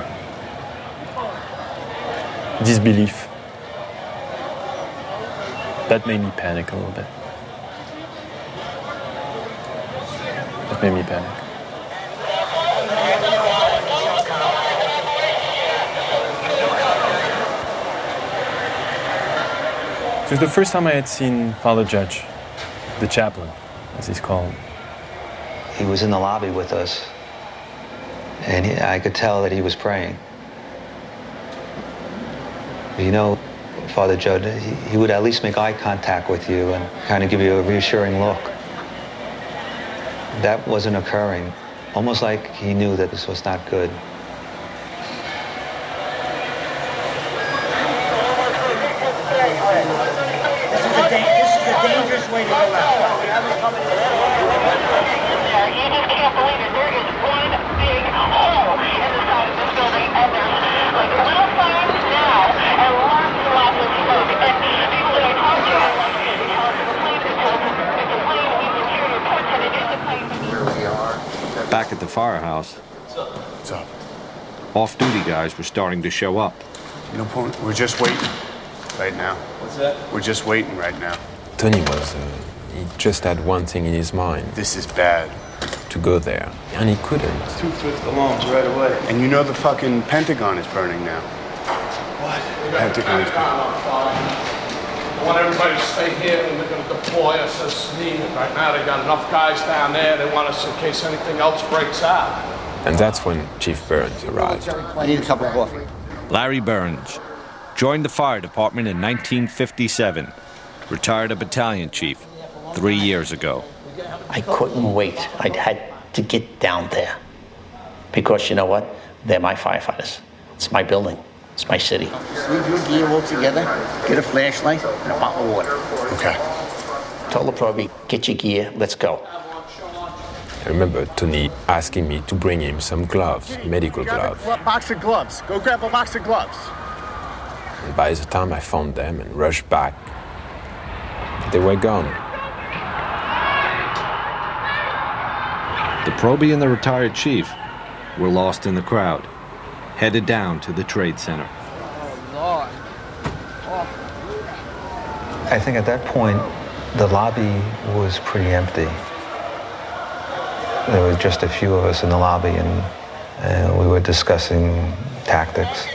Speaker 4: Disbelief. That made me panic a little bit. That made me panic. It was the first time I had seen Father Judge, the chaplain, as he's called.
Speaker 18: He was in the lobby with us, and I could tell that he was praying. You know, Father Judd, he would at least make eye contact with you and kind of give you a reassuring look. That wasn't occurring, almost like he knew that this was not good.
Speaker 20: This is a dangerous way to go out.
Speaker 15: You just can't believe it. There is one big hole in the side of this building, and there's like little fires now, and lots and lots of smoke. And people that I talked to are like, it's a plane, it's a plane, you can hear reports that it is a plane.
Speaker 1: Where we are. Back at the firehouse.
Speaker 11: What's up?
Speaker 1: Off-duty guys were starting to show up.
Speaker 11: You know, we're just waiting right now.
Speaker 5: What's that?
Speaker 11: We're just waiting right now.
Speaker 6: Tony he just had one thing in his mind.
Speaker 11: This is bad.
Speaker 6: To go there. And he couldn't.
Speaker 11: 2 fifth alarms right away. And you know the fucking Pentagon is burning now.
Speaker 2: What?
Speaker 11: Pentagon's burning.
Speaker 2: I want everybody to stay here, and they're going to deploy us as needed. Right now, they got enough guys down there. They want us in case anything else breaks out.
Speaker 6: And that's when Chief Burns arrived.
Speaker 5: I need a cup of coffee.
Speaker 1: Larry Burns joined the fire department in 1957. Retired a battalion chief 3 years ago.
Speaker 22: I couldn't wait. I had to get down there. Because you know what? They're my firefighters. It's my building. It's my city.
Speaker 5: Leave your gear all together, get a flashlight, and a bottle of water.
Speaker 11: Okay.
Speaker 22: Told the probie, get your gear, let's go.
Speaker 6: I remember Tony asking me to bring him some gloves, medical gloves.
Speaker 20: Box of gloves. Go grab a box of gloves.
Speaker 6: And by the time I found them and rushed back, they were gone.
Speaker 1: The probie and the retired chief were lost in the crowd, headed down to the Trade Center.
Speaker 18: I think at that point, the lobby was pretty empty. There were just a few of us in the lobby, and we were discussing tactics.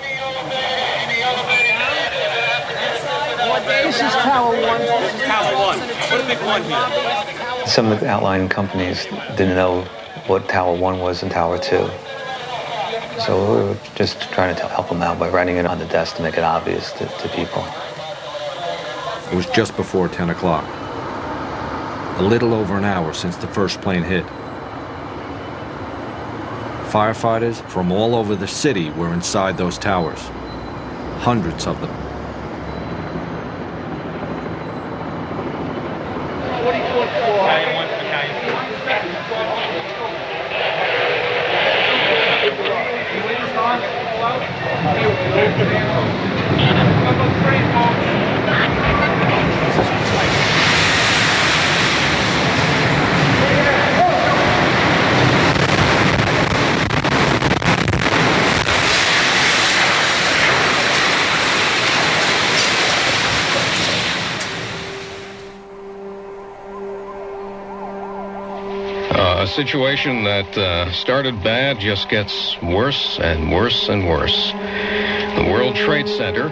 Speaker 5: This is Tower 1. This is Tower 1. Put a big 1 here.
Speaker 18: Some of the outlying companies didn't know what Tower 1 was and Tower 2. So we were just trying to help them out by writing it on the desk to make it obvious to people.
Speaker 1: It was just before 10 o'clock. A little over an hour since the first plane hit. Firefighters from all over the city were inside those towers. Hundreds of them.
Speaker 12: A situation that started bad just gets worse and worse and worse. The World Trade Center,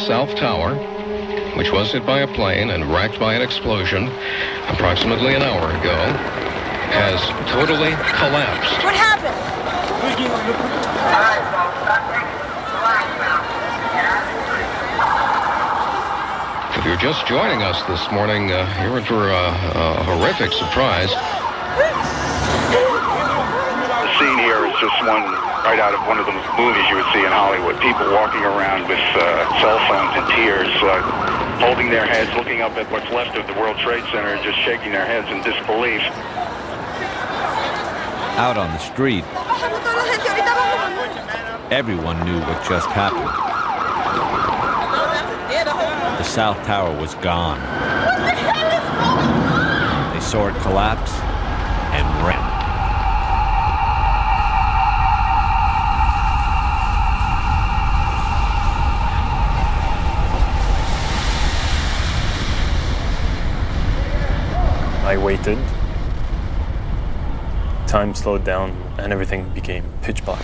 Speaker 12: South Tower, which was hit by a plane and racked by an explosion approximately an hour ago, has totally collapsed.
Speaker 15: What happened?
Speaker 12: If you're just joining us this morning, you're in for a horrific surprise.
Speaker 8: The scene here is just one right out of one of the movies you would see in Hollywood. People walking around with cell phones and tears, holding their heads, looking up at what's left of the World Trade Center and just shaking their heads in disbelief.
Speaker 1: Out on the street, everyone knew what just happened. The South Tower was gone. They saw it collapse and ran.
Speaker 4: I waited. Time slowed down and everything became pitch black.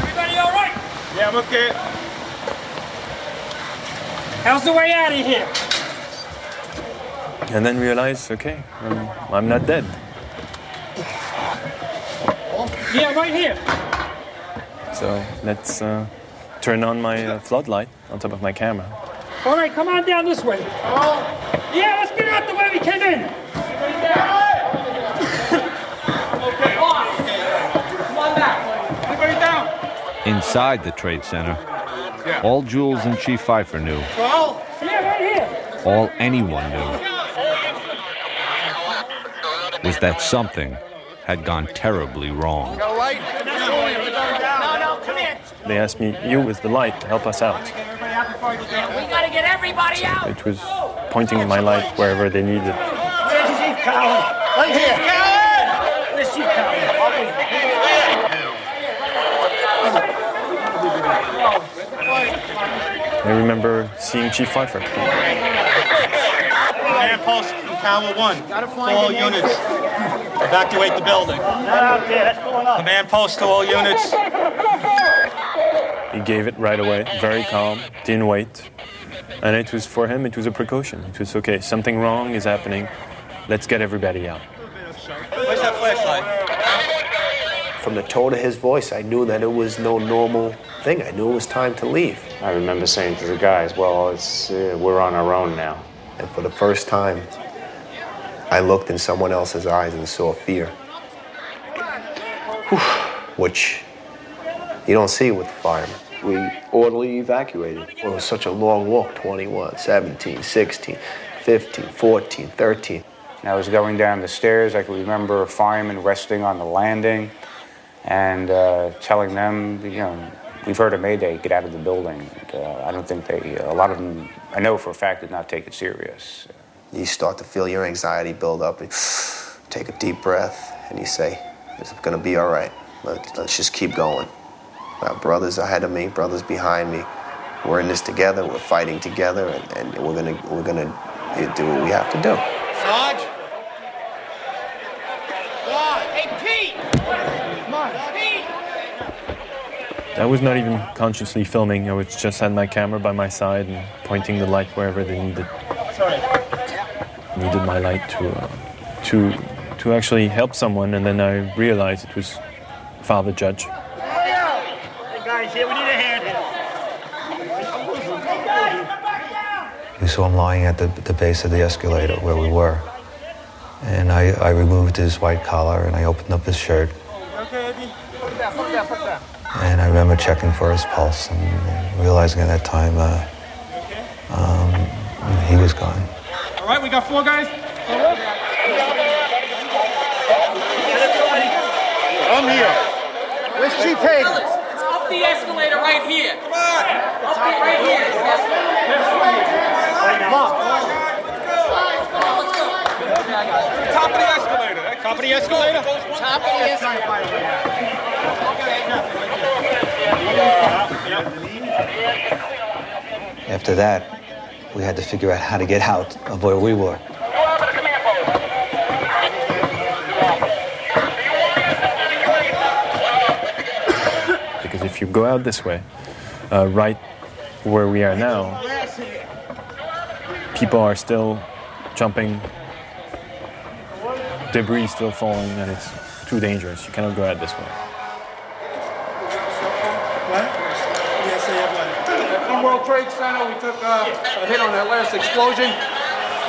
Speaker 20: Everybody all right? Yeah, I'm okay. How's the way out of here?
Speaker 4: And then realized, okay, I'm not dead.
Speaker 20: Yeah, right here.
Speaker 4: So let's turn on my floodlight on top of my camera.
Speaker 20: All right, come on down this way. Yeah, let's get out the way we came in. Okay. Come on back. Everybody down.
Speaker 1: Inside the Trade Center, all Jules and Chief Pfeiffer knew,
Speaker 20: Yeah, right here.
Speaker 1: all anyone knew, was that something had gone terribly wrong.
Speaker 20: Go right. No, come here.
Speaker 4: They asked me, you with the light, help us out.
Speaker 20: We gotta get everybody out.
Speaker 4: It was pointing my light wherever they needed it.
Speaker 20: Where's Chief Cowan? Right here. Where's Chief Cowan?
Speaker 4: I remember seeing Chief Pfeiffer.
Speaker 5: Command post Tower 1. To all units. Evacuate the building. Command post to all units.
Speaker 4: He gave it right away, very calm, didn't wait. And it was, for him, it was a precaution. It was, okay, something wrong is happening. Let's get everybody out.
Speaker 5: Where's that flashlight?
Speaker 16: From the tone of his voice, I knew that it was no normal thing. I knew it was time to leave.
Speaker 10: I remember saying to the guys, well, we're on our own now.
Speaker 16: And for the first time, I looked in someone else's eyes and saw fear. Which you don't see with the firemen. We orderly evacuated. It was such a long walk, 21, 17, 16, 15, 14, 13.
Speaker 10: And I was going down the stairs. I could remember a fireman resting on the landing and telling them, we've heard a mayday, get out of the building. And, I don't think a lot of them, I know for a fact, did not take it serious.
Speaker 16: You start to feel your anxiety build up. And take a deep breath, and you say, it's going to be all right. Let's just keep going. Our brothers ahead of me, brothers behind me. We're in this together. We're fighting together, and we're gonna do what we have to do.
Speaker 5: Sarge? Hey, Pete! Come on, Pete!
Speaker 4: I was not even consciously filming. I was just had my camera by my side and pointing the light wherever they needed. Needed my light to actually help someone, and then I realized it was Father Judge.
Speaker 20: Guys, here, we need a hand here.
Speaker 18: We saw him lying at the base of the escalator where we were. And I removed his white collar and I opened up his shirt.
Speaker 20: Okay, Eddie. Put it down, put it down, put it down.
Speaker 18: And I remember checking for his pulse and realizing at that time he was gone.
Speaker 20: All right, we got 4 guys.
Speaker 5: I'm here. Where's Chief Hayden? Up the escalator right here. Come on. Up it right here. Top of the escalator. Top of the escalator? Top of the escalator.
Speaker 18: After that, we had to figure out how to get out of where we were.
Speaker 4: you go out this way, right where we are now, people are still jumping, debris still falling, and it's too dangerous. You cannot go out this way.
Speaker 2: From World Trade Center, we took a hit on that last explosion.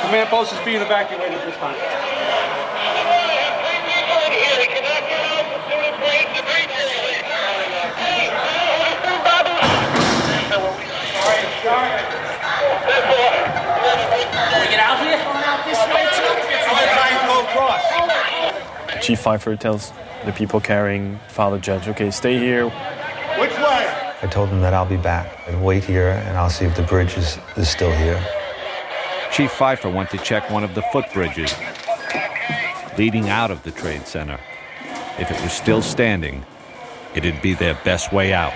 Speaker 2: Command post is being evacuated this time.
Speaker 5: Get out here? Out this way too?
Speaker 4: Chief Pfeiffer tells the people carrying Father Judge, okay, stay here.
Speaker 20: Which way?
Speaker 18: I told them that I'll be back and wait here, and I'll see if the bridge is still here.
Speaker 1: Chief Pfeiffer went to check one of the footbridges leading out of the Trade Center. If it was still standing, it'd be their best way out.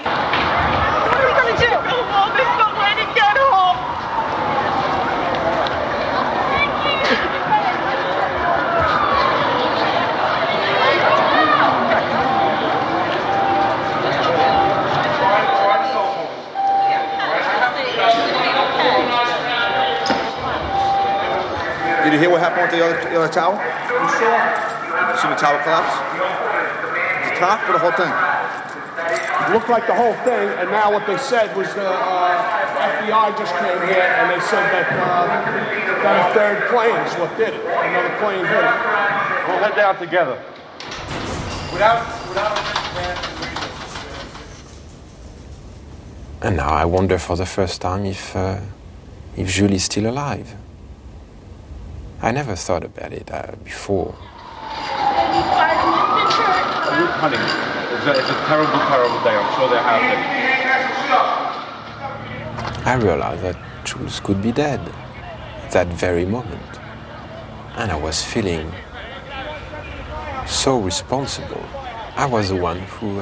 Speaker 15: What are we gonna do? There's no way to get home.
Speaker 9: Did you hear what happened with the other tower? You see the tower collapse? The top or the whole thing?
Speaker 2: It looked like the whole thing, and now what they said was the FBI just came here and they said that a third plane is what did it. Another plane hit it. We'll head down together.
Speaker 6: And now I wonder for the first time if Julie's still alive. I never thought about it before.
Speaker 2: Honey, it's a terrible, terrible day. I'm sure they're happy.
Speaker 6: I realized that Jules could be dead at that very moment. And I was feeling so responsible. I was the one who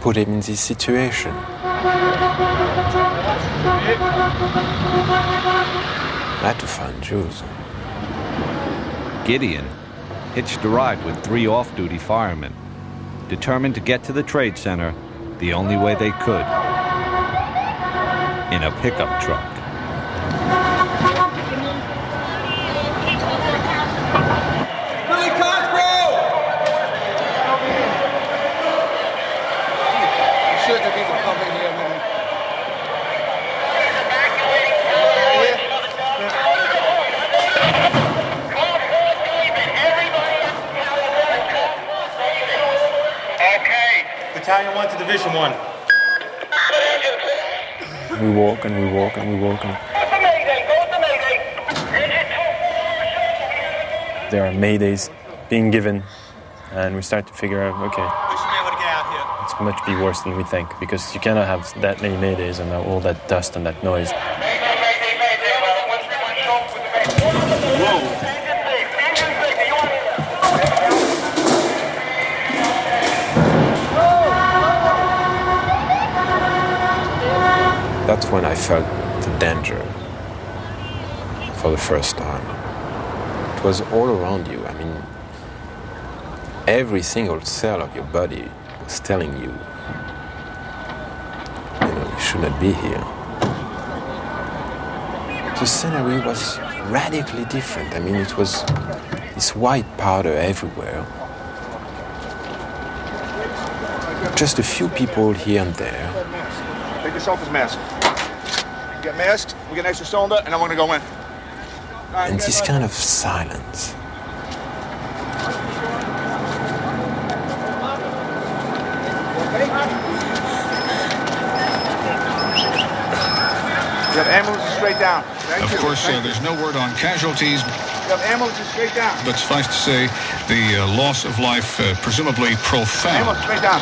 Speaker 6: put him in this situation. I had to find Jules.
Speaker 1: Gideon hitched a ride with 3 off-duty firemen, determined to get to the Trade Center the only way they could, in a pickup truck.
Speaker 5: Billy Cosgrove!
Speaker 9: You should have people come in here, man.
Speaker 17: Battalion 1 to Division 1.
Speaker 4: We walk and we walk and we walk. And there are maydays being given, and we start to figure out, okay, it's much be worse than we think, because you cannot have that many maydays and all that dust and that noise.
Speaker 6: That's when I felt the danger for the first time. It was all around you. I mean, every single cell of your body was telling you, you should not be here. The scenery was radically different. I mean, it was this white powder everywhere. Just a few people here and there.
Speaker 9: Take yourself as mask. Get masked, we get an extra cylinder, and then we're gonna go in.
Speaker 6: And this kind of silence.
Speaker 9: You have ambulances straight down.
Speaker 21: Of course, there's no word on casualties.
Speaker 9: You have ambulances straight down.
Speaker 21: But suffice to say, the loss of life presumably profound.
Speaker 9: Ambulance straight down.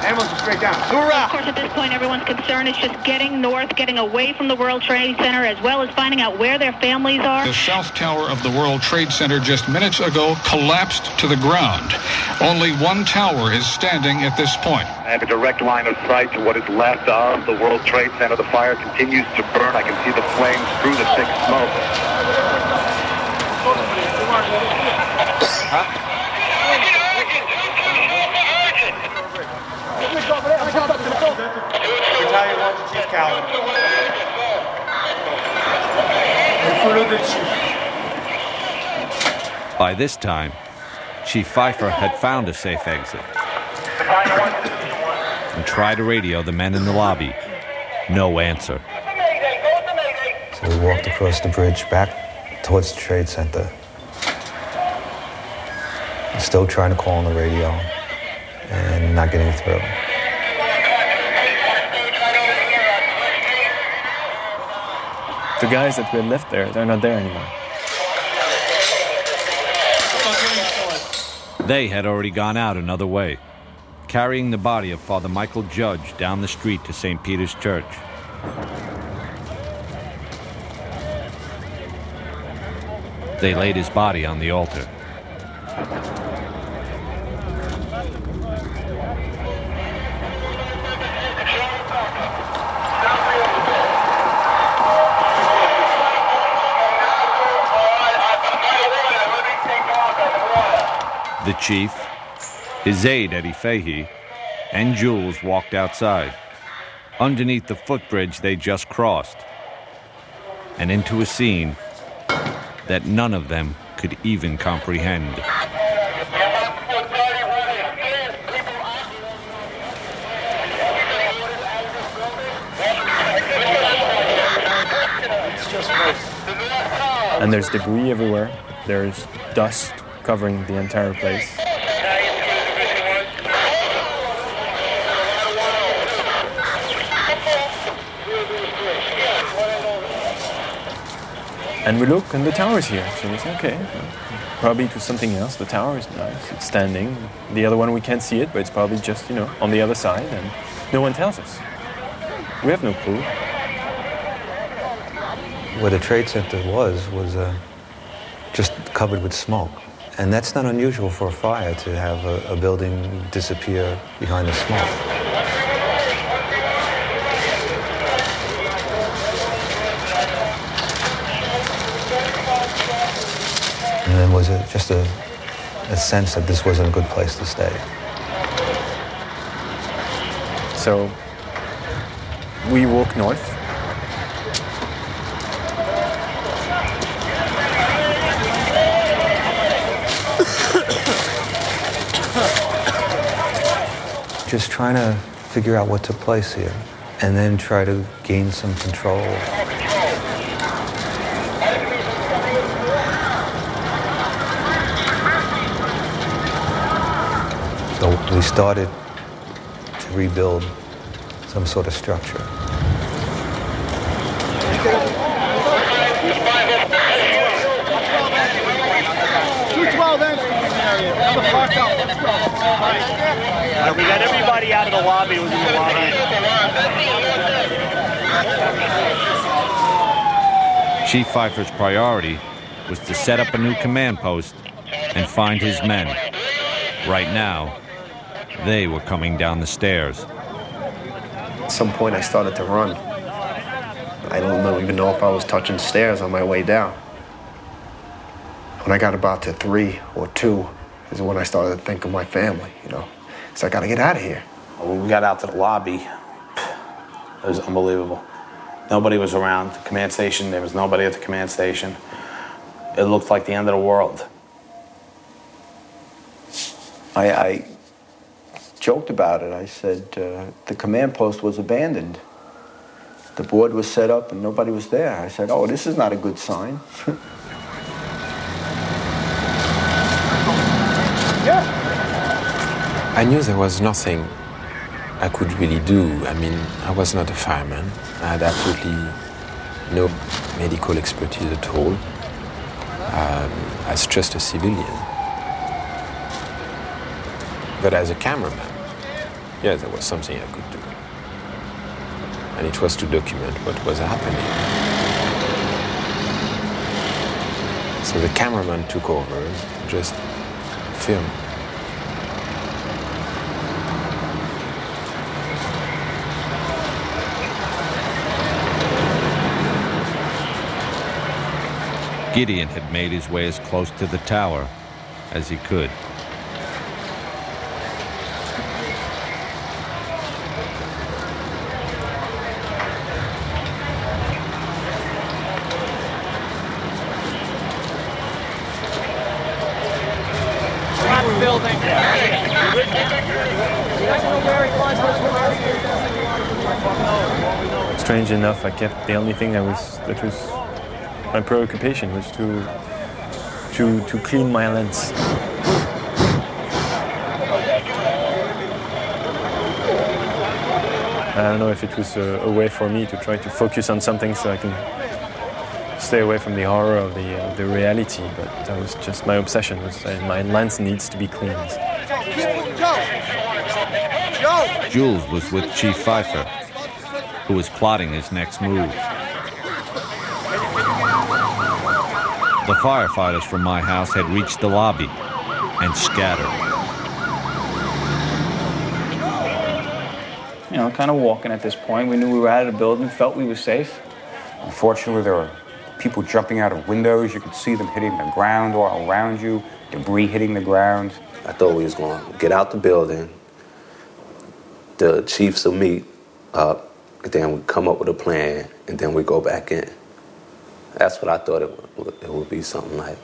Speaker 9: Ambulance straight down.
Speaker 23: Of course, at this point, everyone's concern is just getting north, getting away from the World Trade Center, as well as finding out where their families are.
Speaker 21: The south tower of the World Trade Center just minutes ago collapsed to the ground. Only one tower is standing at this point.
Speaker 7: I have a direct line of sight to what is left of the World Trade Center. The fire continues to burn. I can see the flames through the thick smoke.
Speaker 20: north, Calvin.
Speaker 1: By this time, Chief Pfeiffer had found a safe exit and tried to radio the men in the lobby. No answer.
Speaker 18: So we walked across the bridge back towards the Trade Center. Still trying to call on the radio and not getting through.
Speaker 4: The guys that we had left there, they're not there anymore.
Speaker 1: They had already gone out another way, carrying the body of Father Michael Judge down the street to St. Peter's Church. They laid his body on the altar. The chief, his aide Eddie Fahey, and Jules walked outside, underneath the footbridge they just crossed, and into a scene that none of them could even comprehend.
Speaker 4: And there's debris everywhere. There's dust covering the entire place. And we look, and the tower's here. So we say, okay, probably to something else. The tower is nice, it's standing. The other one, we can't see it, but it's probably just, on the other side, and no one tells us. We have no clue.
Speaker 18: Where the Trade Center was just covered with smoke. And that's not unusual for a fire, to have a building disappear behind the smoke. And then was it just a sense that this wasn't a good place to stay.
Speaker 4: So we walk north.
Speaker 18: Just trying to figure out what took place here, and then try to gain some control. So we started to rebuild some sort of structure.
Speaker 5: We got everybody out of the lobby. Was in the lobby.
Speaker 1: Chief Pfeiffer's priority was to set up a new command post and find his men. Right now, they were coming down the stairs.
Speaker 16: At some point, I started to run. I don't even know if I was touching stairs on my way down. When I got about to 3 or 2 is when I started to think of my family, So I got to get out of here.
Speaker 3: When we got out to the lobby, it was unbelievable. Nobody was around the command station. There was nobody at the command station. It looked like the end of the world.
Speaker 13: I joked about it. I said the command post was abandoned. The board was set up and nobody was there. I said, oh, this is not a good sign.
Speaker 6: I knew there was nothing I could really do. I mean, I was not a fireman. I had absolutely no medical expertise at all. As just a civilian. But as a cameraman, yeah, there was something I could do. And it was to document what was happening. So the cameraman took over and just filmed.
Speaker 1: Gideon had made his way as close to the tower as he could.
Speaker 4: strange enough, I kept the only thing that was my preoccupation was to clean my lens. I don't know if it was a way for me to try to focus on something so I can stay away from the horror of the reality, but that was just my obsession. Was my lens needs to be cleaned.
Speaker 1: Jules was with Chief Pfeiffer, who was plotting his next move. The firefighters from my house had reached the lobby and scattered.
Speaker 10: You know, kind of walking at this point. We knew we were out of the building, felt we were safe. Unfortunately, there were people jumping out of windows. You could see them hitting the ground all around you, debris hitting the ground.
Speaker 11: I thought we was going to get out the building, the chiefs will meet up, and then we come up with a plan, and then we go back in. That's what I thought it would be, something like.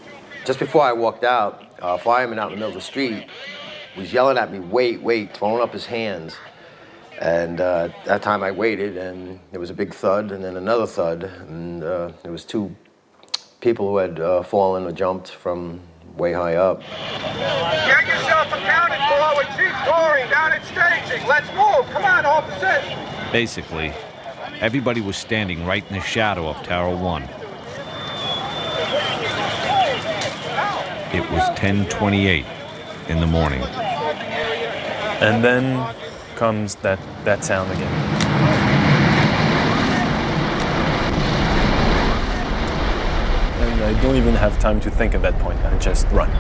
Speaker 14: Just before I walked out, a fireman out in the middle of the street was yelling at me, wait, wait, throwing up his hands. And that time I waited, and there was a big thud, and then another thud, and there was two people who had fallen or jumped from way high up.
Speaker 20: Get yourself accounted for with Chief Tory down at staging. Let's move. Come on, officers.
Speaker 1: Basically, everybody was standing right in the shadow of Tower 1. It was 10:28 in the morning.
Speaker 4: And then comes that sound again. And I don't even have time to think at that point. I just run.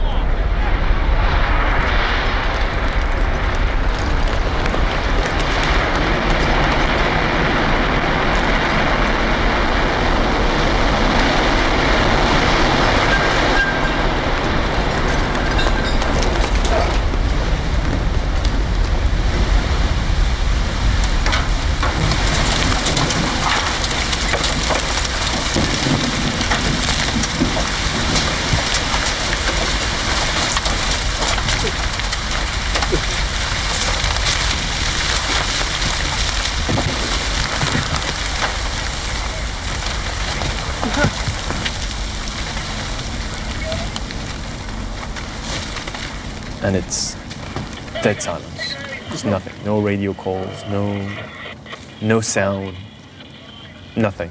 Speaker 4: And it's dead silence. There's nothing. No radio calls, no sound, nothing.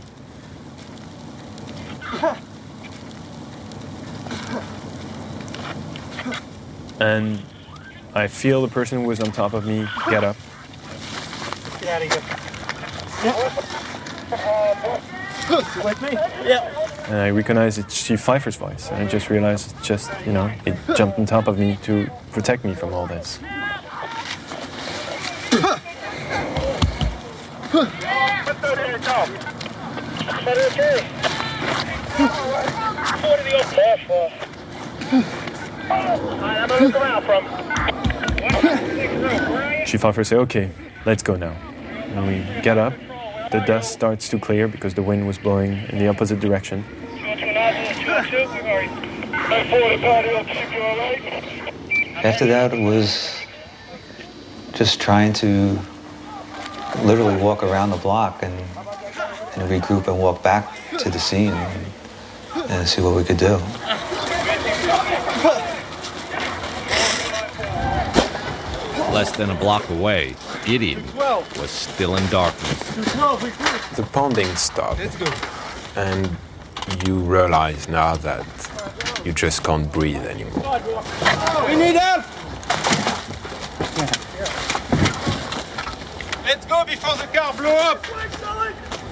Speaker 4: And I feel the person who was on top of me get up.
Speaker 20: Get out of here. You with me? Yeah.
Speaker 4: And I recognize it's Chief Pfeiffer's voice. And I just realized it's just, it jumped on top of me to protect me from all this.
Speaker 20: Put those hands up. What is it? What are the old for? I'm gonna look around from.
Speaker 4: Chief Pfeiffer said, okay, let's go now. And we get up. The dust starts to clear because the wind was blowing in the opposite direction.
Speaker 18: After that, it was just trying to literally walk around the block and regroup and walk back to the scene and see what we could do.
Speaker 1: Less than a block away, Gideon was still in darkness.
Speaker 6: The pounding stopped, and you realize now that you just can't breathe anymore.
Speaker 20: We need help! Let's go before the car blow up!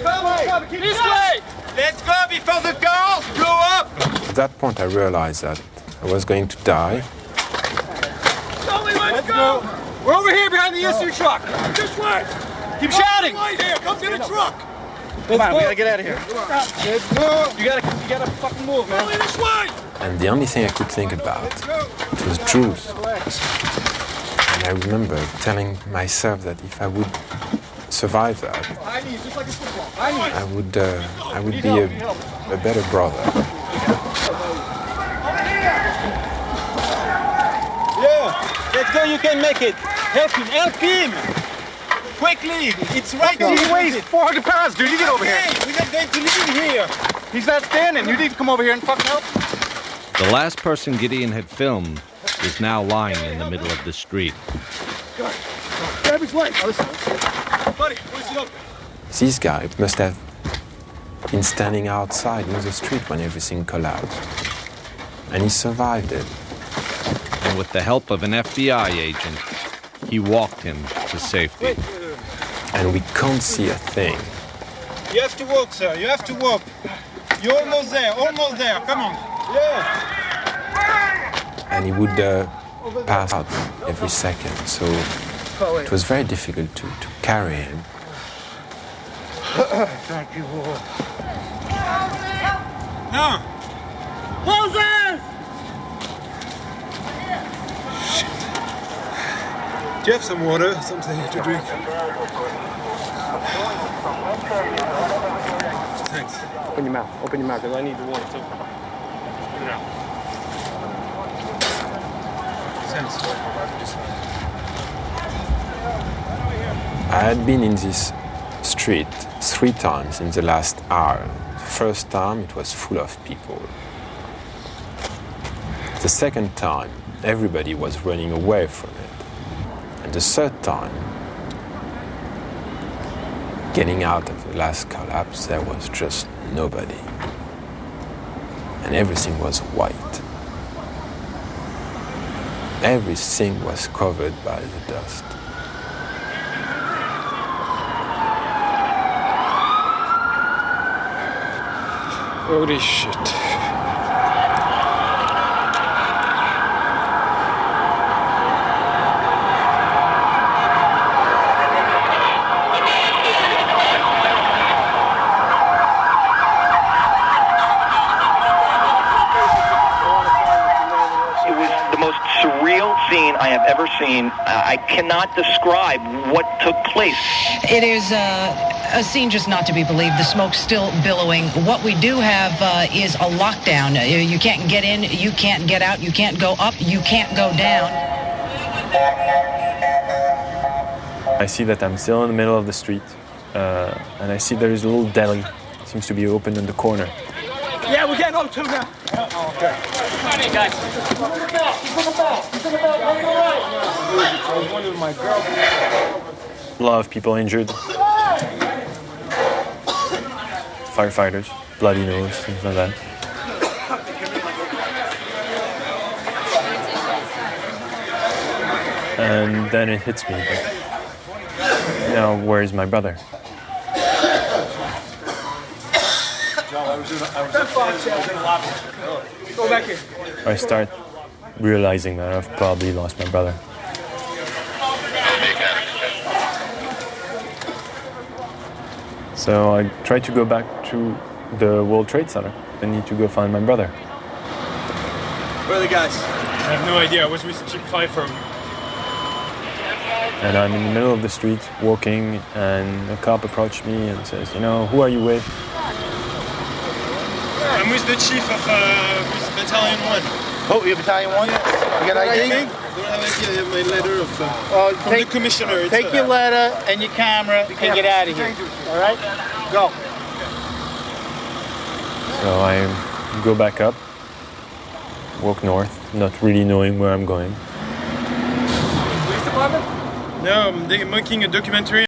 Speaker 20: Come, this way! Let's go before the cars blow up!
Speaker 6: At that point, I realized that I was going to die.
Speaker 20: Let's go! We're over here behind the ESU truck! This way! Keep shouting! Right here! Come get a truck! Come on, we gotta get out of here. Let's go! You gotta fucking move, man. This way!
Speaker 6: And the only thing I could think about, it was Jules. And I remember telling myself that if I would survive that, I would be a better brother.
Speaker 20: Yeah, let's go, you can make it. Help him, help him! Quickly! It's right here!
Speaker 12: He weighs 400 pounds, dude. You get over here.
Speaker 20: We got Dave to leave here.
Speaker 12: He's not standing. You need to come over here and fucking help.
Speaker 1: The last person Gideon had filmed was now lying in the middle of the street.
Speaker 20: Grab his leg. Buddy, where's it up?
Speaker 6: This guy must have been standing outside in the street when everything collapsed. And he survived it.
Speaker 1: And with the help of an FBI agent, he walked him to safety.
Speaker 6: And we can't see a thing.
Speaker 20: You have to walk, sir. You have to walk. You're almost there. Almost there. Come on. Yeah.
Speaker 6: And he would pass out every second. So it was very difficult to carry him.
Speaker 20: Thank you. No. Moses! Do you have some water, something to drink? Thanks.
Speaker 12: Open your mouth. Open your mouth, because I need the water, too.
Speaker 20: Thanks.
Speaker 6: I had been in this street 3 times in the last hour. The first time it was full of people. The second time everybody was running away from it. And the third time, getting out of the last collapse, there was just nobody. And everything was white. Everything was covered by the dust.
Speaker 12: Holy shit.
Speaker 7: Scene I have ever seen. I cannot describe what took place.
Speaker 19: It is a scene just not to be believed. The smoke's still billowing. What we do have is a lockdown. You can't get in, you can't get out, you can't go up, you can't go down.
Speaker 4: I see that I'm still in the middle of the street, and I see there is a little deli. It seems to be open in the corner.
Speaker 20: Yeah, we're getting on too now. Oh, okay. Come on in, guys.
Speaker 4: A lot of people injured. Firefighters, bloody nose, things like that. And then it hits me. Now, where is my brother?
Speaker 20: Go back here.
Speaker 4: I start realizing that I've probably lost my brother. So I try to go back to the World Trade Center. I need to go find my brother.
Speaker 20: Where are the guys? I have no idea. I was with Chief Pfeiffer.
Speaker 4: And I'm in the middle of the street walking, and a cop approached me and says, you know, who are you with?
Speaker 20: I'm with the chief of with Battalion 1.
Speaker 12: Oh, you're Battalion 1? You got ID?
Speaker 20: I don't have ID. I have my letter from the commissioner.
Speaker 12: Take your letter and your camera and get out of here. All right? Go.
Speaker 4: So I go back up, walk north, not really knowing where I'm going.
Speaker 20: Police department? No, I'm making a documentary.